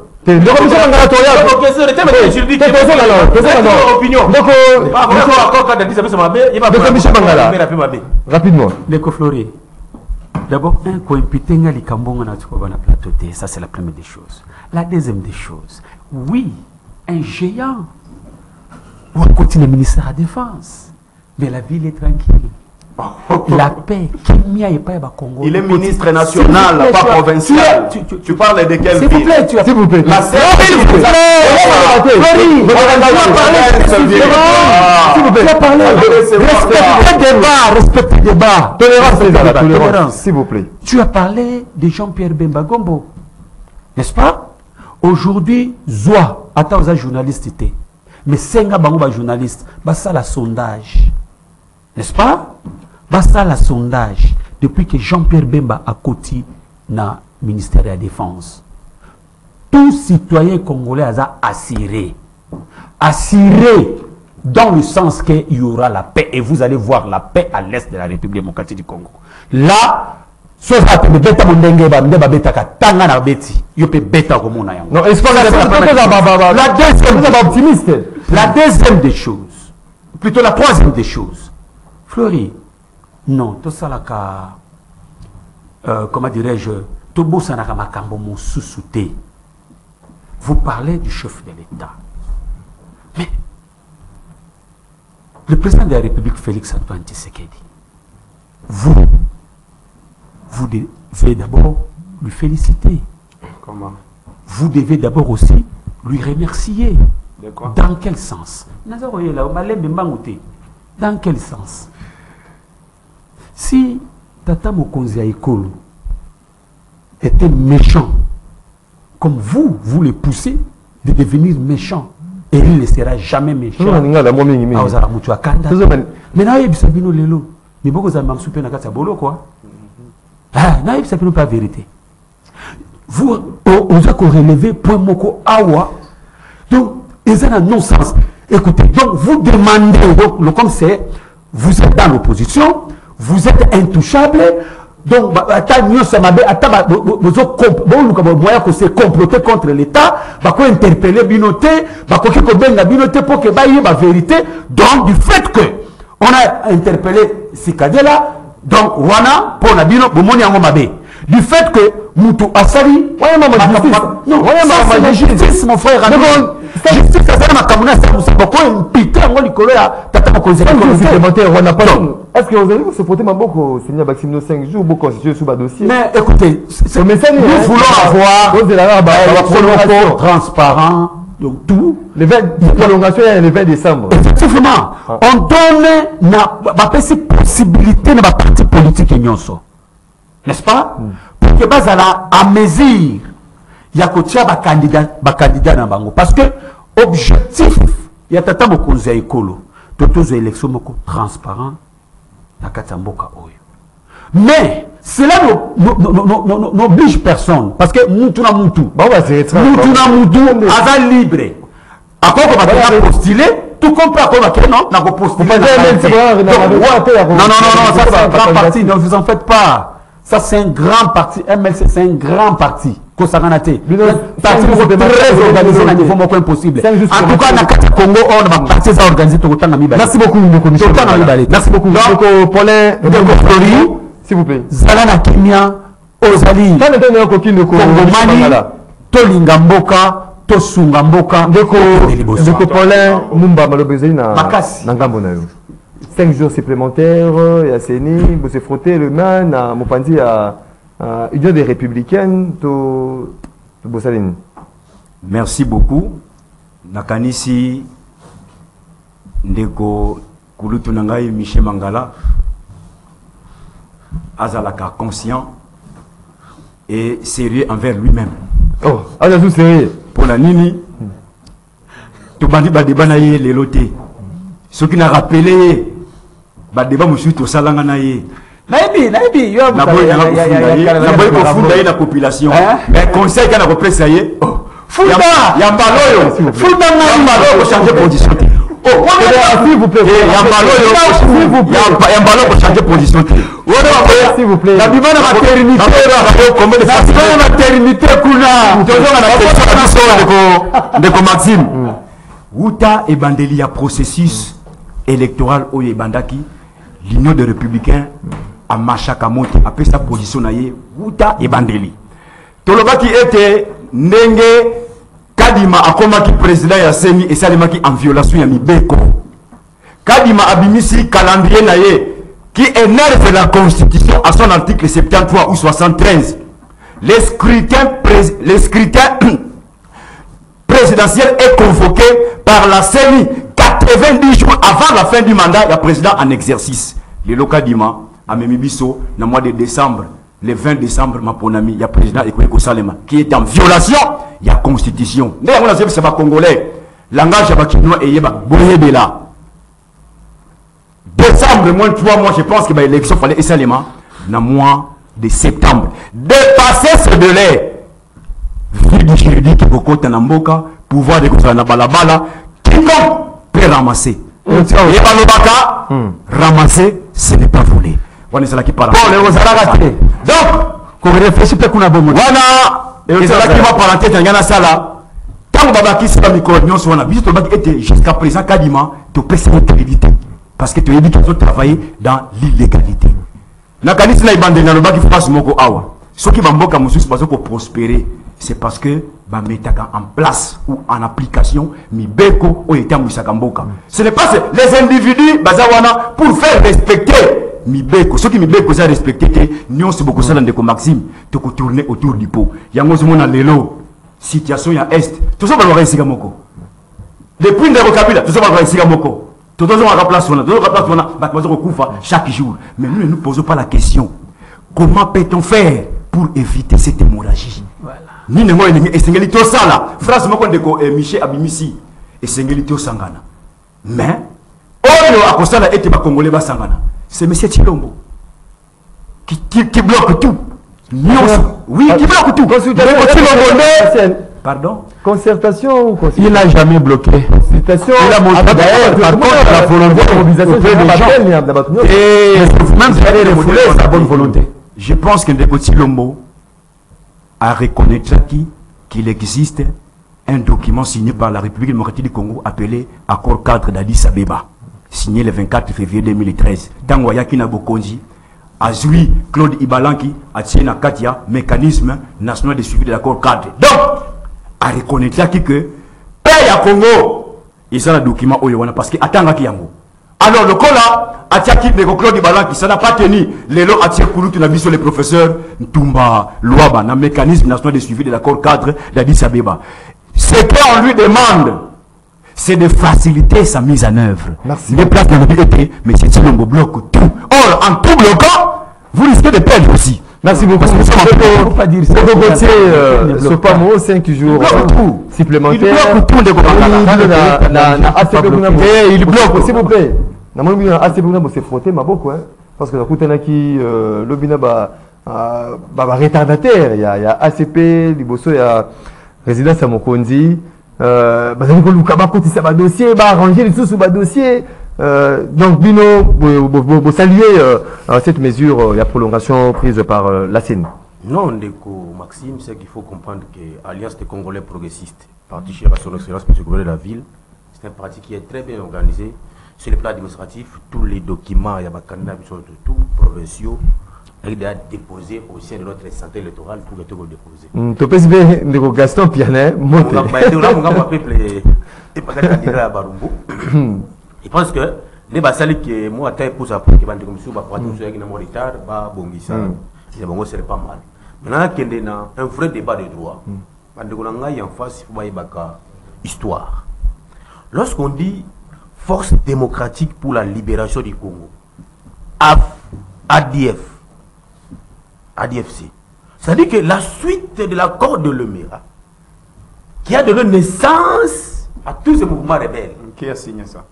Rapidement. D'abord, un coïmpitenga li kambonga na tukova na plateau T, ça c'est la première des choses. La deuxième des choses, oui, un géant ou à côté le ministère de la Défense, mais la ville est tranquille. La paix, il est ministre national, pas provincial. Tu parles de quelle ville? S'il vous plaît. La S'il vous plaît. Respectez le débat. Tolérance. S'il vous plaît. Tu as parlé de Jean-Pierre Bemba Gombo, n'est-ce pas? Aujourd'hui, Zoa, attends aux journalistes, mais Senga Bango journaliste, ça la sondage, n'est-ce pas? Basta la sondage depuis que Jean-Pierre Bemba a côté na ministère de la Défense. Tout citoyen congolais a assuré dans le sens qu'il y aura la paix et vous allez voir la paix à l'est de la République démocratique du Congo. Là, soit ça peut beta mondenge ba ndeba beta ka tanga na beti, yo peut beta comme on a yango. Non, est-ce qu'on a la deuxième des choses, plutôt la troisième des choses. Fleury, non, tout ça là, comment dirais-je, tout beau ça n'a pas mon sous-souté. Vous parlez du chef de l'État. Mais le président de la République, Félix Antoine Tshisekedi, vous devez d'abord lui féliciter. Comment? Vous devez d'abord aussi lui remercier. Dans quel sens? Dans quel sens? Si Tata Mokonzi Ekolo était méchant, comme vous le poussez de devenir méchant, et il ne sera jamais méchant. Mais pas vérité. Vous avez relevé point moko awa, donc ils ont un non-sens. Écoutez, donc vous demandez, donc, comme c'est, vous êtes dans l'opposition, vous êtes intouchable, donc vous comploter contre l'État, vous interpeller binoté, pour que la vérité. Donc du fait que on a interpellé Sikadela, donc Wana pour la bino, du fait que Moutou Assali, non, c'est justice, mon frère. Justice, c'est ma commune, c'est pourquoi une putain, on lui tata est-ce que vous allez vous supporter ma beaucoup, Seigneur Maxime, 5 jours pour constituer sous le dossier? Mais écoutez, nous voulons avoir un transparent, donc tout. Le 20 prolongation est le 20 décembre. Effectivement, on donne la possibilité de la parti politique et nyonso. N'est-ce pas? Pour que Bazala à mesure, il y a un candidat dans Bango. Parce que objectif, il y a tata mokonzi ekolo, toutes les élections transparent. Mais cela n'oblige personne parce que nous tout libre. Après on va postuler, tout comme pas non, postuler. Non, ça c'est un grand parti, ne vous en faites pas. Ça c'est un grand parti, MLC c'est un grand parti. Parti très organisé à niveau impossible. En tout cas, dans Congo, on va partir organisé tout le temps. Merci beaucoup, merci beaucoup. Paulin, S'il vous plaît. Zalana Kimia, Ozali. Kongomani, Tolinga Mboka, Tosunga Mboka, Ndeko Paulin, Mumba Malobezeli na Makasi. Ngambo na yo. 5 jours supplémentaires, il y a Séni, vous se frotter le main, na Mopandi à Union des Républicaines, to Bossaline. Merci beaucoup. Nakanisi Ndeko Kulutu Nangai Michel Mangala azalaka conscient et sérieux envers lui-même. Oh, Azazou sérieux. Pour la Nini, tout bandi badeba na ye leloté. Ce qui n'a rappelé badeba musu to salanga na ye. Naibi, yo Na boy ko funda ye na population. Mais conseil kana ko pesa ye. Funda ya mbaloyo. Funda na mbaloyo ko changer position. Oh, s'il vous plaît. Ya mbaloyo pour changer position. S'il vous plaît. La bimana maternité. Combien de La maternité kuna. Ndeko Maxime. Wuta et bandeli ya processus électoral au Bandaki, l'Union des Républicains a machaka monte après sa position naie Wuta et bandeli. Tolobaki était ndenge Kadima akomaki président ya Seni et salimaki en violation ya Mibeko. Kadima abimisi calendrier naie qui énerve la Constitution à son article 73 ou 73. Les scrutins présidentiel est convoqué par la CENI 90 jours avant la fin du mandat du président en exercice. Le local Dima, à Memibiso, dans le mois de décembre, le 20 décembre, ma ponami, il y a président Ekoeko Salema, qui est en violation de la Constitution. D'ailleurs, on a dit que c'est pas congolais. Langage abakinois et yeba, boyebela. Décembre, moins de 3 mois, je pense que l'élection fallait Salema, dans le mois de septembre. Dépasser ce délai. Vide juridique Bokota Namboka, pouvoir de Kosana Balabala, quiconque peut ramasser. Et Balobaka, ramasser, ce n'est pas voler. On est là qui parle. Donc, qu'on réfléchit peut qu'on a bon mot. Voilà, et c'est là qui va parler, il y a ça. Tant que Babaki s'est mis en sur la visite, était jusqu'à présent, Kadima, tu peux se créditer. Parce que tu as dit qu'ils ont travaillé dans l'illégalité. Nakanis na ibande na lobaki face moko awa. Ce qui va mboka mususu parce pour prospérer, c'est parce que ba metaka en place ou en application mibeko o eta musaka mboka. Ce n'est pas les individus bazawana pour faire respecter mibeko. Ce qui mibeko za respecter que nyon se boko sala ndeko Maxime to ko tourner autour du pot. Yango zomona lelo situation ya est. Tout ça va voir ici moko. Depuis ndeko Kabila, tout ça va voir ici moko. Tout le monde a place chaque jour. Mais nous ne nous posons pas la question. Comment peut-on faire pour éviter cette hémorragie? Ni ne moi ennemi et singelito sala. Phrase moko ndeko Michel Abimisi et singelito sangana. Mais oyo akosala ete ba congolais ba sangana. C'est monsieur Chilombo qui bloque tout. Oui, qui bloque tout. Pardon? Concertation ou il n'a jamais bloqué. Consultation. Il a montré d'ailleurs, par contre, la volonté de mobilisation des gens. Et même si elle est refoulée, sa bonne volonté. Je pense que Ndeko Chilombo a reconnu qu'il existe un document signé par la République démocratique du Congo appelé Accord cadre d'Addis Abeba, signé le 24 février 2013. Tango Yakina Bokonji, Azui Claude Ibalanki, Atiena Katia, mécanisme national de suivi de l'accord cadre. Donc, a reconnaître que paye à Congo il y a un document parce que attends yango alors le cola a tiaki de Claude Balan qui ça n'a pas tenu les lois a tiaki Kouloutou na biso le professeur Ntumba Luaba na mécanisme national de suivi de l'accord cadre d'Addis Abeba. Ce qu'on lui demande c'est de faciliter sa mise en œuvre. Merci. Les places de l'obligé mais c'est Chilombo bloque tout. Or en tout bloquant vous risquez de perdre aussi. Merci beaucoup. Parce que ça ne peut pas dire ça. Ce pas mot 5 jours supplémentaires. Il bloque tout de il bloque, s'il vous plaît. Normalement, c'est frotter ma beaucoup, parce que la Koutanaki, l'obina retardataire. Il y a ACP, Liboso, il y a résidence à Mokondi. Dossier, arranger les sous dossier. Donc, Bino, vous saluez cette mesure, la prolongation prise par la CENI. Non, Ndeko Maxime, c'est qu'il faut comprendre que l'Alliance des Congolais progressistes, parti cher à son excellence, M. le gouverneur de la ville, c'est un parti qui est très bien organisé sur le plan administratif. Tous les documents, il y a des candidats de tout, provinciaux, Il a déposé au sein de notre santé électorale pour que tu le déposer. Tu peux bien de Gaston Pianet, monte. Je pense que les basali qui moi atteint pour ça pour que bande comme ça va prendre sur un retard va bongisa. C'est bon, c'est pas mal. Maintenant qu'il y a un vrai débat de droit. Bande qu'on en face il faut y baka histoire. Lorsqu'on dit force démocratique pour la libération du Congo, ADFC, ça dit que la suite de l'accord de Lemera qui a donné naissance à tous ces mouvements rebelles. Qui a signé ça?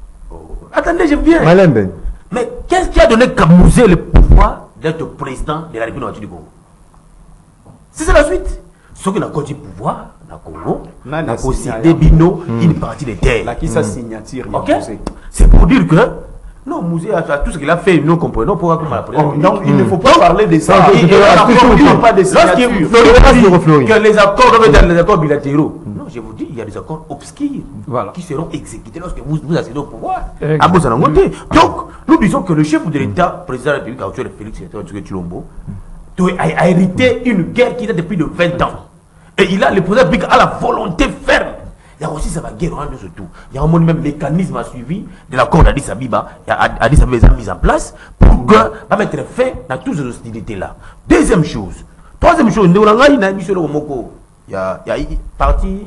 Attendez, je viens. Malembe. Mais qu'est-ce qui a donné Kamouzé le pouvoir d'être président de la République du Congo? C'est ça la suite. Ceux qui n'ont du pouvoir, dans le Congo, n'a possédé Bino une partie des terres. Là, qui sa signature? Ok? C'est pour dire que non, Mouzé a tout ce qu'il a fait, nous comprenons pourquoi comme la non, il ne faut pas parler de ça. Il ne pas de signature. Que les accords doivent être les accords bilatéraux. Non, je vous dis, il y a des accords obscurs qui seront exécutés lorsque vous accédez au pouvoir. À Bozanangote. Donc, nous disons que le chef de l'État, président de la République, actuel Félix Chilombo, a hérité une guerre qui date depuis de 20 ans. Et il a le président de la République a la volonté ferme. Il y a aussi ça va guerre en dessous tout. Il y a un même mécanisme à suivi de l'accord d'Addis Abeba. Addis Abeba a mis en place pour que va mettre fin à toutes ces hostilités là. Deuxième chose. Troisième chose, il y a parti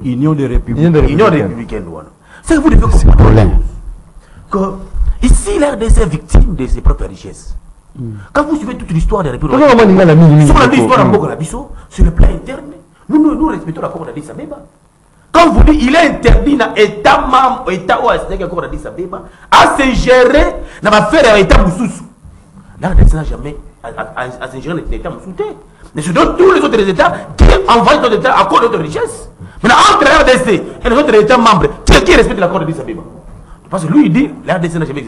Union des Républicains. Union républicaine. C'est que vous devez comprendre que ici l'RDC est victime de ses propres richesses. Quand vous suivez toute l'histoire des républiques, sur l'histoire sur le plan interne, nous respectons l'accord d'Addis Abeba. Quand vous dites, il est interdit dans l'État membre, l'État où est-ce qu'on a dit ça, à se gérer dans l'affaire de l'État Moussous. Là, on n'a jamais à se gérer dans l'État Moussous. Mais ce sont tous les autres États qui envoient notre État à cause de notre richesse. Maintenant, entre la RDC et les autres États membres, qui respecte l'accord de l'Addis Abeba? Parce que lui, il dit, la RDC n'a jamais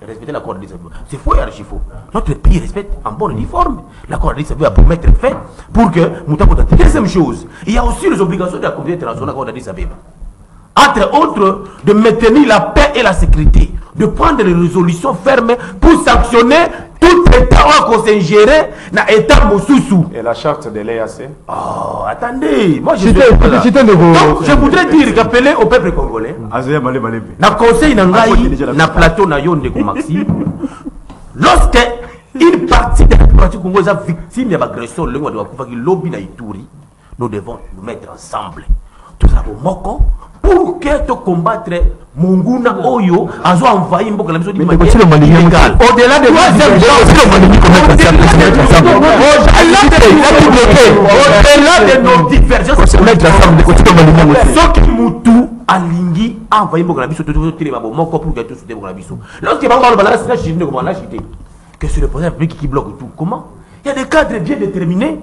respecté l'accord de l'Addis Abeba. C'est faux et archi faux. Notre pays respecte en bonne uniforme l'accord de l'Addis Abeba pour mettre fin, pour que Moutako. Deuxième chose, il y a aussi les obligations de la communauté internationale l'accord d'Addis Abeba. Entre autres, de maintenir la paix et la sécurité, de prendre des résolutions fermes pour sanctionner tout État qu'on s'est géré dans l'État Moussoussou. Et la charte de l'EAC? Oh, attendez, moi je voudrais dire qu'appeler au peuple congolais, dans le conseil dans le plateau de Maxime, lorsque une partie de la population congolaise est victime de l'agression, nous devons nous mettre ensemble. Tout ça pour Moko, pour que tu combattre Munguna Oyo, a envahi Mboka la mission de manière illégale. Au-delà de nos divergences, ceux qui Moutou Alingi a envahi Mboka la mission de Moko pour que tout se déroule la mission. Lorsqu'il va avoir la que c'est le président public qui bloque tout. Comment? Il y a des cadres bien déterminés,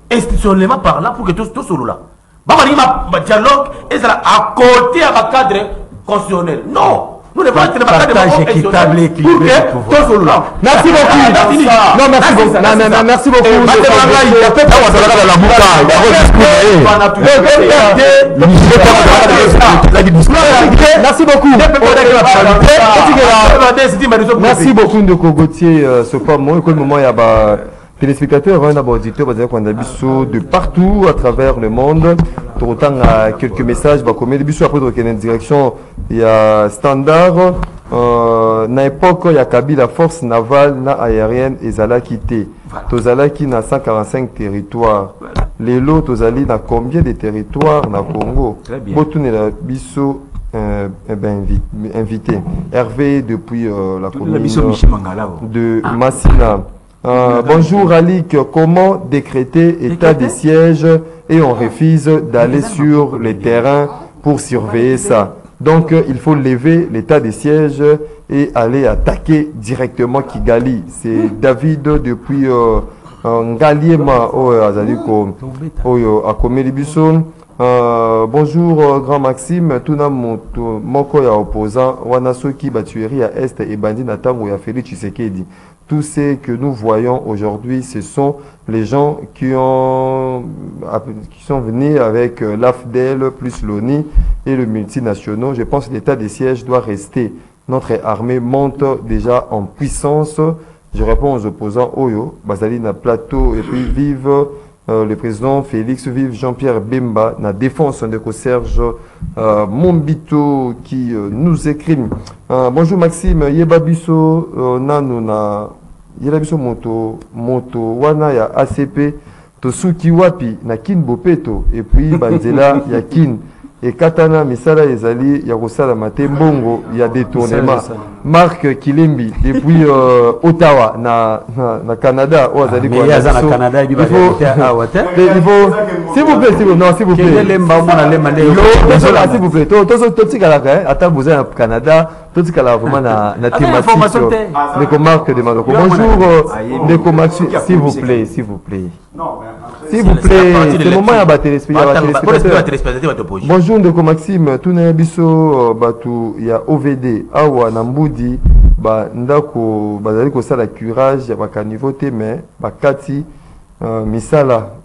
institutionnellement parlant, pour que tout soit là. Dialogue et ça à côté à un cadre constitutionnel. Non, nous devons être dans un cadre équitable et équilibré. Merci beaucoup. Non, merci beaucoup. Merci beaucoup. Merci beaucoup. Merci beaucoup de Kogotier. Ce pas moi. Écoute, moment il y a téléspectateurs, auditeurs, de partout à travers le monde. Autant à quelques messages, après dans direction, il y a Standard. Na époque, il y a Kabila, force navale, na aérienne, et Zala quitté. Tozala qui na 145 territoires. Les lots, Tozali, na combien de territoires na Congo? Botoune la Bisso. Invité. Hervé depuis la commune de Massina. Bonjour Alik, comment décréter état de siège et on refuse d'aller sur les terrains pour surveiller ça? Donc il faut lever l'état de siège et aller attaquer directement Kigali. C'est David depuis Ngaliema à Komelibuson. Bonjour grand Maxime, tuna moko ya opposant wana soki batuerie à Est et bandi na tango ya Félix Tshisekedi. Tout ce que nous voyons aujourd'hui, ce sont les gens qui sont venus avec l'AFDEL plus l'ONI et le multinational. Je pense que l'état de siège doit rester. Notre armée monte déjà en puissance Je réponds aux opposants Oyo, Bazali na plateau et puis vive le président Félix, vive Jean-Pierre Bemba, na défense de Serge Mombito qui nous écrit. Bonjour Maxime, Yebabiso Nano na Yebabiso moto wana ya ACP Tosuki wapi na kin bopeto et puis Banzela ya kin et Katana Misala Ezali Yarosala Mate Mbongo il y a détournement. Marc Kilimbi depuis Ottawa na Canada ou Azali quoi na Canada il faut s'il vous plaît s'il vous plaît s'il vous plaît tout ce qu'à attends vous êtes au Canada tout ce qu'à vraiment na thématique de Marc de Maloko. Bonjour Ndeko Maxi s'il vous plaît s'il vous plaît c'est le moment à battre bonjour Ndeko Maxime tuna biso batu ya OVD awa na mbudi ba ndako bazali ko sala curage ya bakaniveau te mais bakati misala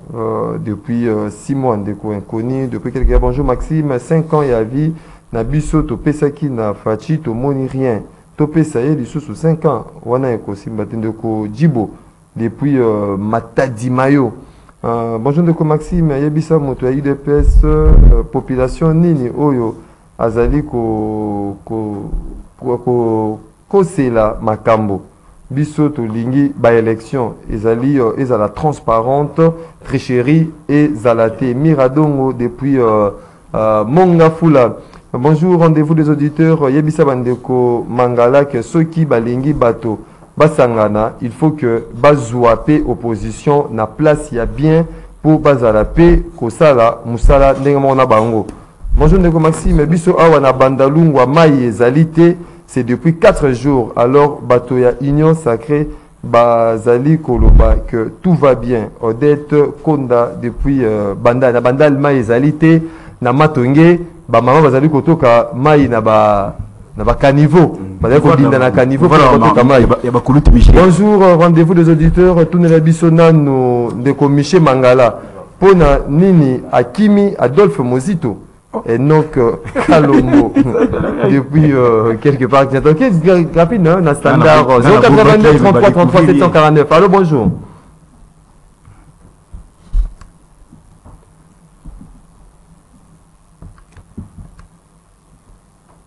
depuis 6 mois Ndeko inconnu depuis quelques années. Bonjour Maxime, 5 ans ya vie na biso to pesaki na fachi to moni rien to pesa ye lisusu 5 ans wana ekosimba te Ndeko Jibo depuis Matadi Mayo. Bonjour Ndeko Maxime, yebisa moto ya UDPS population nini oyo azali kosela makambo biso tolingi ba élection ezali ezala transparente tricherie ezala te Miradongo depuis Mongafula. Bonjour, rendez-vous des auditeurs yebisa bandeko Mangala que ceux qui balingi bato basangana il faut que bazouape opposition na place ya bien pour bazala pe kosala musala ndenge mona bango. Bonjour Ndeko Maxime, biso awa na bandalungwa mai ezalité, c'est depuis 4 jours. Alors bato ya Union Sacrée bazali koloba que tout va bien. Odette Konda depuis bandal mai ezalité na matonge ba mama bazali kotoka mai na ba caniveau. Bonjour, rendez-vous des auditeurs. Tourne Bissona nous Ndeko Miché Mangala. Pona Nini Akimi Adolphe Mozito. Et donc Kalombo depuis quelque part. Ok, rapide, hein, standard 082 33 33 749. Allô, bonjour.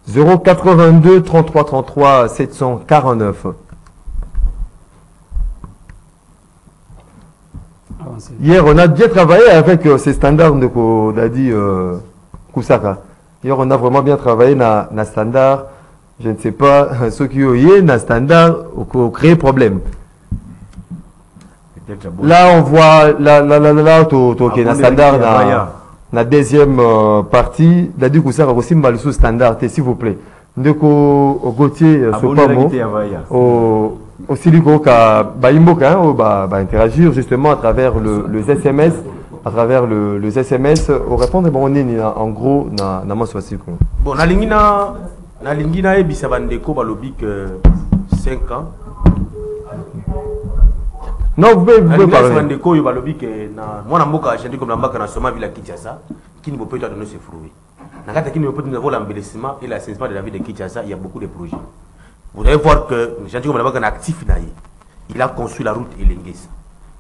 « 082 33 33 749. Hier, on a bien travaillé avec ces standards de Dadi Kusaka. Hier, on a vraiment bien travaillé dans les standards. Je ne sais pas, ceux qui ont eu dans standard ont créé problème. Là, on voit la standard la deuxième partie, la du Kusaka aussi mal sous standard, s'il vous plaît. Ndeko Gauthier Sopamo au Siliko ka baimboka ba interagir justement à travers le SMS, à travers le SMS au répondre bon en gros na maso siko. Bon na lingina e bisabandeko balobi que 5 ans. Non, vous pouvez parler. Bandeko yo balobi que na mwana mboka agenti comme la mbaka na soma villa Kinshasa qui ne peut pas donner ses fruits. Dans le cas qui ne peut pas donner l'embellissement et l'assainissement de la ville de Kinshasa, il y a beaucoup de projets. Vous allez voir que agenti comme la mbaka est actif naïe. Il a construit la route Elengesa.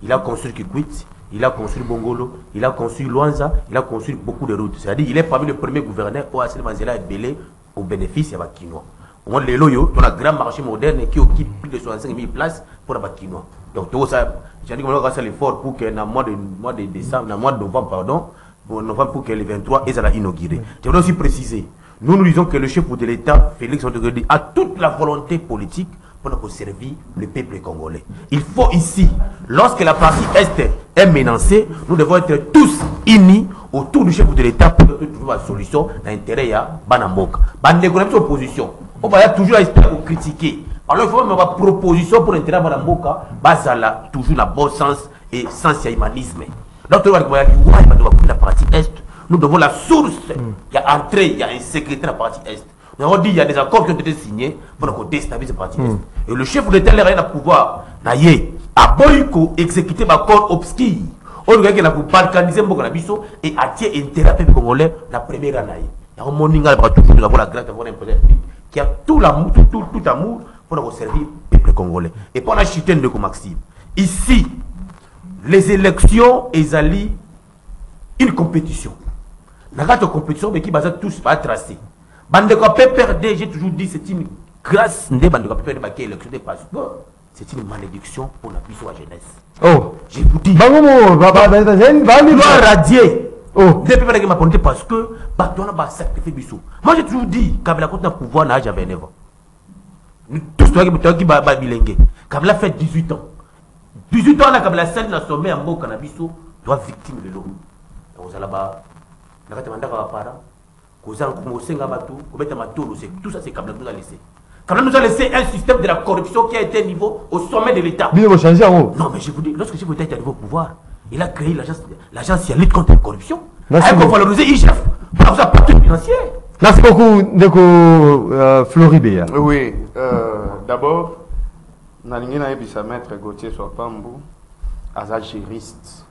Il a construit Kikwit, il a construit Bongolo, il a construit Luanza, il a construit beaucoup de routes. C'est-à-dire il est parmi les premiers gouverneurs où Assel Manzela est belé au bénéfice de la Kinois. Au moins les loyaux, on a un grand marché moderne qui occupe plus de 65 000 places pour la Kinois. Donc tout ça, j'ai dit qu'on va faire l'effort pour que dans le mois de décembre, dans le mois de novembre, pardon, pour que les 23 ils soient inaugurés. Je voudrais aussi préciser, nous disons que le chef de l'État, Félix Antoine, a toute la volonté politique pour servir le peuple congolais. Il faut ici, lorsque la partie Est est menacée, nous devons être tous unis autour du chef de l'État pour trouver la solution dans l'intérêt de Banamboka. Banamboka opposition. On va toujours espérer pour critiquer. Alors il faut même avoir proposition pour l'intérêt de Banamboka, basala toujours la bon sens et sans humanisme. Donc la partie Est, nous devons la source. Il y a entrée, il y a un secrétaire de la partie Est. Nous avons dit qu'il y a des accords qui ont été signés pour déstabiliser la partie Est. Et le chef de l'État n'a rien à pouvoir. À Boyko, exécuter l'accord obscur. On a pour balkaniser Mboka et attirer intérêt au Congolais la première année. Il y a un monde qui a toujours la grâce d'avoir un président qui a tout amour pour servir le peuple peuple congolais. Et pour la chitaine de Maxime, ici, les élections, ils allient une compétition. Dans la compétition, mais qui base tous pas tracé. Bandeko PPRD, j'ai toujours dit, c'est une grâce de Bandeko PPRD qui est élection des passeports. C'est une malédiction pour la puissance jeunesse. Oh, je vous dis. Va radier. Oh, des PPRD qui m'a ponté parce que Batouana va sacrifier Bissou. Moi j'ai toujours dit, Kabila contre le pouvoir n'a jamais 29 ans. Tout ce qui va bilinguer. Kabila fait 18 ans. 18 ans, Kabila scène la sommet en beau cannabis doit victime de l'eau. Vous allez là-bas, tout ça c'est Kabila nous a laissé. Kabila nous a laissé un système de la corruption qui a été niveau au sommet de l'État. Non mais je vous dis, lorsque je vous ai au pouvoir, il a créé l'agence qui lutte contre la corruption. Elle va valoriser IGF pour sa partie financière. Merci beaucoup, Ndeko Floribé. Oui, d'abord, Nalingina Ebissa Maître Gauthier Swapambu, Aza juriste.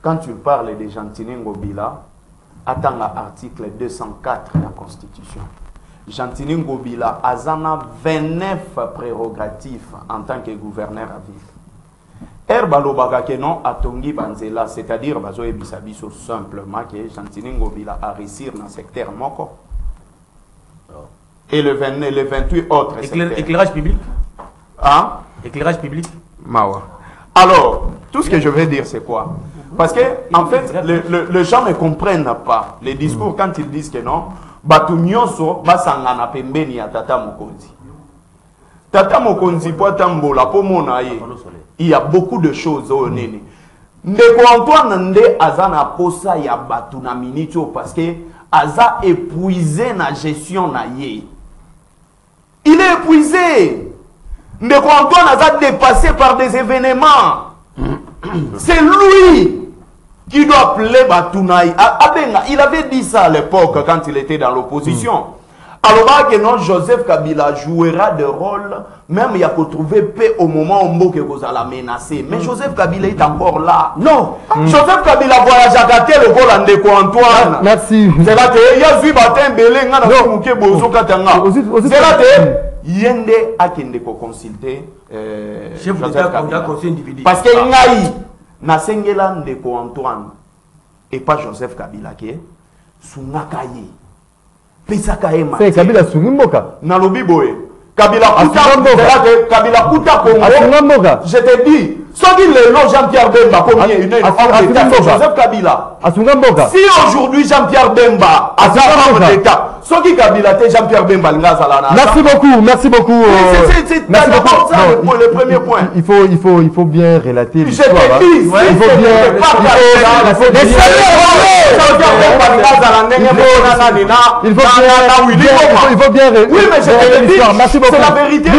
Quand tu parles de Gentini Ngobila, attends l'article 204 de la Constitution. Gentini Ngobila Azana 29 prérogatives en tant que gouverneur à vie. Erbalobaga que non a Tongi Banzela, c'est-à-dire Bazo Ebisabiso simplement que Gentini Ngobila a réussi dans le secteur Moko. Et le 28 autres. Éclairage public. Hein? Éclairage public. Mawa. Alors, tout ce que je veux dire, c'est quoi? Parce que, en fait, les gens ne comprennent pas les discours quand ils disent que non. Batu nyonso basangana pembeni ya Tata Mokonzi. Tata Mokonzi po tambola po monaye. Il y a beaucoup de choses au nene. Ndeko Antoine Nde azana posa ya batu na minito parce que aza épuisé na gestion na ye. Il est épuisé. Ndeko Antoine aza dépassé par des événements. C'est lui qui doit appeler Batounaï. Il avait dit ça à l'époque quand il était dans l'opposition. Alors que non, Joseph Kabila jouera de rôle, même il y a qu'à trouver paix au moment où vous allez menacer. Mais Joseph Kabila est encore là. Non, Joseph Kabila voyage à gâter le vol en Ndeko Antoine. Merci. C'est là que il y a vu Batin Belé, n'a pas mouké Bozo Katanga. C'est là que Yende a kende ko consulter Joseph Kabila. Parce que Ngaï na sengela Ndeko Antoine et pas Joseph Kabila qui est Sungakaye. C'est Kabila Sungimboka. Nalobi boye. Kabila Kuta Congo. Je te dis, soit dit le nom Jean-Pierre Bemba comme il y a Joseph Kabila. Si aujourd'hui Jean-Pierre Bemba a un membre d'État, soit dit Kabila Jean-Pierre Bemba. Merci beaucoup, merci beaucoup. C'est d'abord ça le premier point. Il faut bien relater l'histoire. Je te dis, il faut bien. Oui, mais je te le dis, c'est la vérité.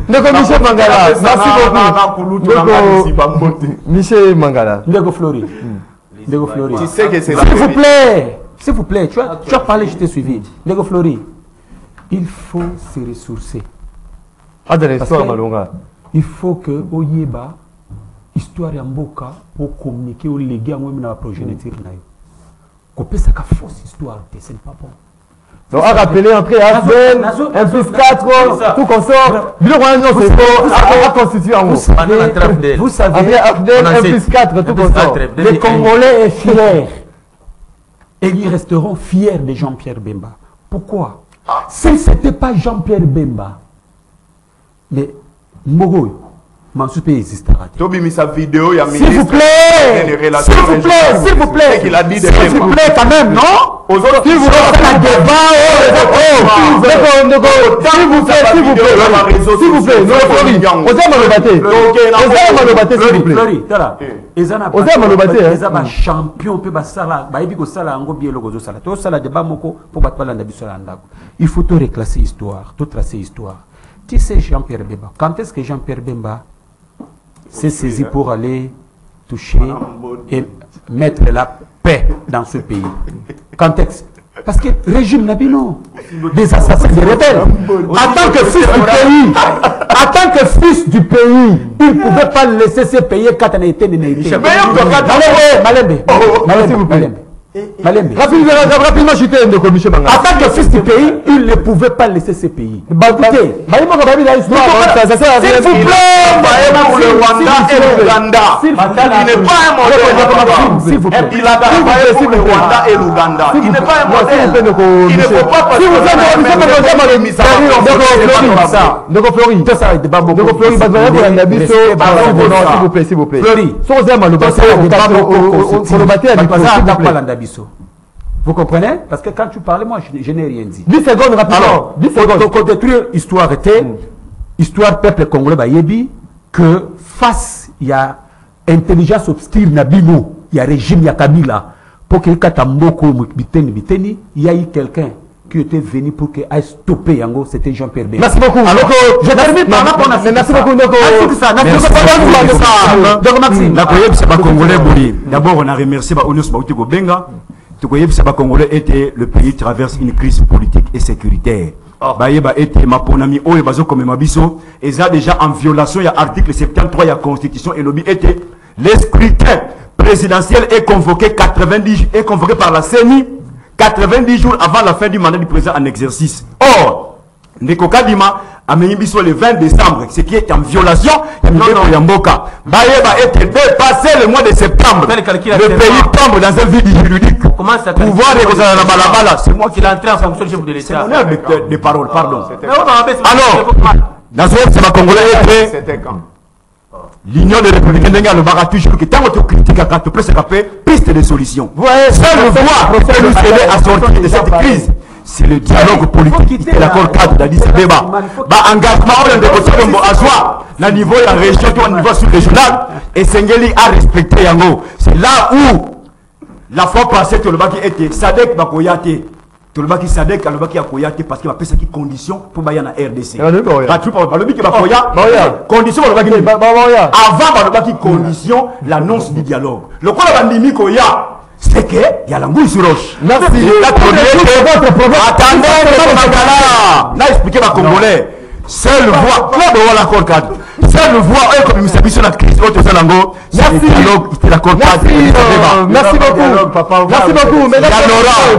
Michel Mangala, merci beaucoup. Michel Mangala. Ndeko Flori. Tu sais que c'est la vérité. S'il vous plaît, tu as parlé, je t'ai suivi. Ndeko Flori, il faut se ressourcer. Il faut que Oyeba, histoire Yamboka, pour communiquer au légué à moi-même dans la progéniture. Qu'on ça fausse histoire, c'est pas bon. Donc, à rappeler, entrer à Afden, 1 plus 4, tout consort. C'est constitué en haut. Vous savez, Afden, 1 plus 4, tout consort. Les Congolais sont fiers. Et ils resteront fiers de Jean-Pierre Bemba. Pourquoi? Si ce n'était pas Jean-Pierre Bemba, mais Mogo, Mansour existera. Vidéo, s'il vous plaît, s'il vous plaît, s'il vous plaît, quand même, non? Si vous restez à débat, s'il vous plaît, il faut tout reclasser histoire, tout tracer histoire. Tu sais Jean-Pierre Bemba, quand est-ce que Jean-Pierre Bemba s'est saisi pour aller toucher et mettre la paix dans ce pays? Quand est-ce? Parce que le régime Nabino, des assassins, des rebelles, en tant que fils du pays, il ne pouvait pas laisser se payer quand on était né. Malembe. Rapidement, je t'ai de commission. En tant que fils du pays, il ne pouvait pas laisser ce pays. Écoutez, s'il vous plaît, pour le Rwanda et l'Ouganda. Il n'est pas un modèle. s'il vous plaît. Il a travaillé pour le Rwanda et l'Ouganda. Il n'est pas un modèle. Il ne faut pas passer s'il vous plaît. Vous comprenez? Parce que quand tu parlais, moi, je n'ai rien dit. 10 secondes rapidement. 10 secondes. Pour détruire l'histoire était, histoire peuple congolais, bayebi, que face, il y a intelligence obscure, Nabino, il y a régime, il y a Kabila, pour que Katamboko, Biteni, il y a eu quelqu'un qui était venu pour qu'il aille stopper Yango, c'était Jean-Pierre Bemba. Merci beaucoup. Alors, je termine par rapport à merci beaucoup. D'abord, on a remercié Onus Bautiko Benga. Le Congolais était le pays traverse une crise politique et sécuritaire. Bayeba était ma ponami o ebazo comme mabiso et ça déjà en violation il y a article 73 il y a constitution et lobby était le scrutin présidentiel est convoqué par la CENI 90 jours avant la fin du mandat du président en exercice. Or Ndeko Kadima a mis le 20 décembre, ce qui est en violation. Yamboka. Bayeba était dépassé le mois de septembre. Le pays tombe dans un vide juridique. Comment ça pouvoir de Balabala, c'est moi qui l'ai entré en fonction du chef de l'État. C'est des paroles, pardon. Alors, dans ce c'est ma Congolais était. C'était quand? L'Union des Républicains de Bara toujours que tant que tu critiques à tu peux se rappeler piste de solution. Seule voie pour nous aider à sortir de cette crise. C'est le dialogue politique et l'accord cadre d'Addis Abeba. Engagement de côté de Aswa, na niveau de la région, au niveau sous-régional, et Sengeli a respecté Yango. C'est là où la fois passée, tout le bas qui était Sadek Bakoyate. Tout le bas qui Sadek, le bas qui a Koyate parce qu'il a fait cette condition pour bailler en RDC. Condition pour le bas qui avant le bas qui condition l'annonce du dialogue. Le quoi la bandimi Koya. C'est que il y a l'angouille sur roche. Merci. Attendez, n'a expliqué ma Congolais. Seule voix, l'accord cadre. Seule voix, comme il s'habille sur la crise, autre Salango. Merci. C'était l'accord cadre. Merci beaucoup. Merci beaucoup. Mais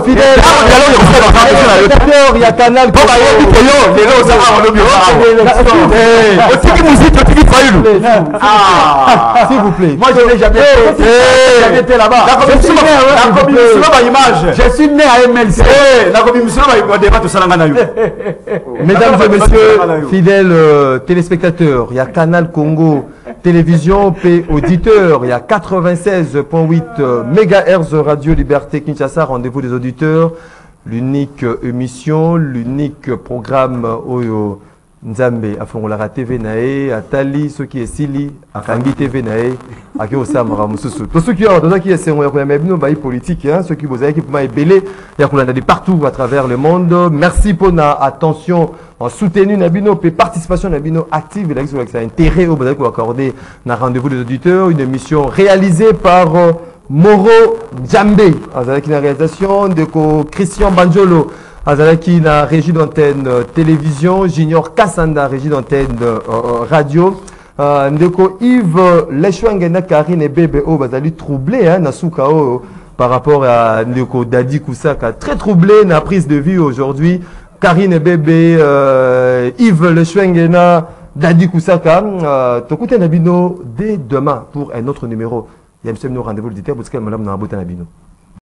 fidèle. Il y a Canal. S'il vous plaît. Moi, je n'ai jamais été là-bas. Je suis né à MLC. Mesdames et messieurs, fidèles téléspectateurs, il y a Canal Congo Télévision, P auditeur, il y a 96.8 MHz Radio Liberté Kinshasa, rendez-vous des auditeurs, l'unique émission, l'unique programme Oyo Nzambe afongola TV nae atali ce qui est sili akangi TV nae ake osamara mususu to ceux qui est ya koyamba bino ba politique hein ceux qui bozali qui poma ebele ya kolanda de partout à travers le monde. Merci pour na attention en soutenu na bino pe participation na bino active et ça intérêt au bozali ko accorder na rendez-vous des auditeurs, une émission réalisée par Moro Djambe avec la réalisation de Christian Banjolo Azalaki na régie d'antenne télévision, Junior Kassanda régie d'antenne radio. Ndeko Yves Leshwangena Karine Bebe o bazali troublé hein na Soukao par rapport à Ndeko Dadi Kousaka, très troublé na prise de vue aujourd'hui. Karine Bebe Yves Leshwangena Dadi Kousaka tokute na bino dès demain pour un autre numéro. Il y a un rendez-vous d'éditeur parce que madame na bota na bino.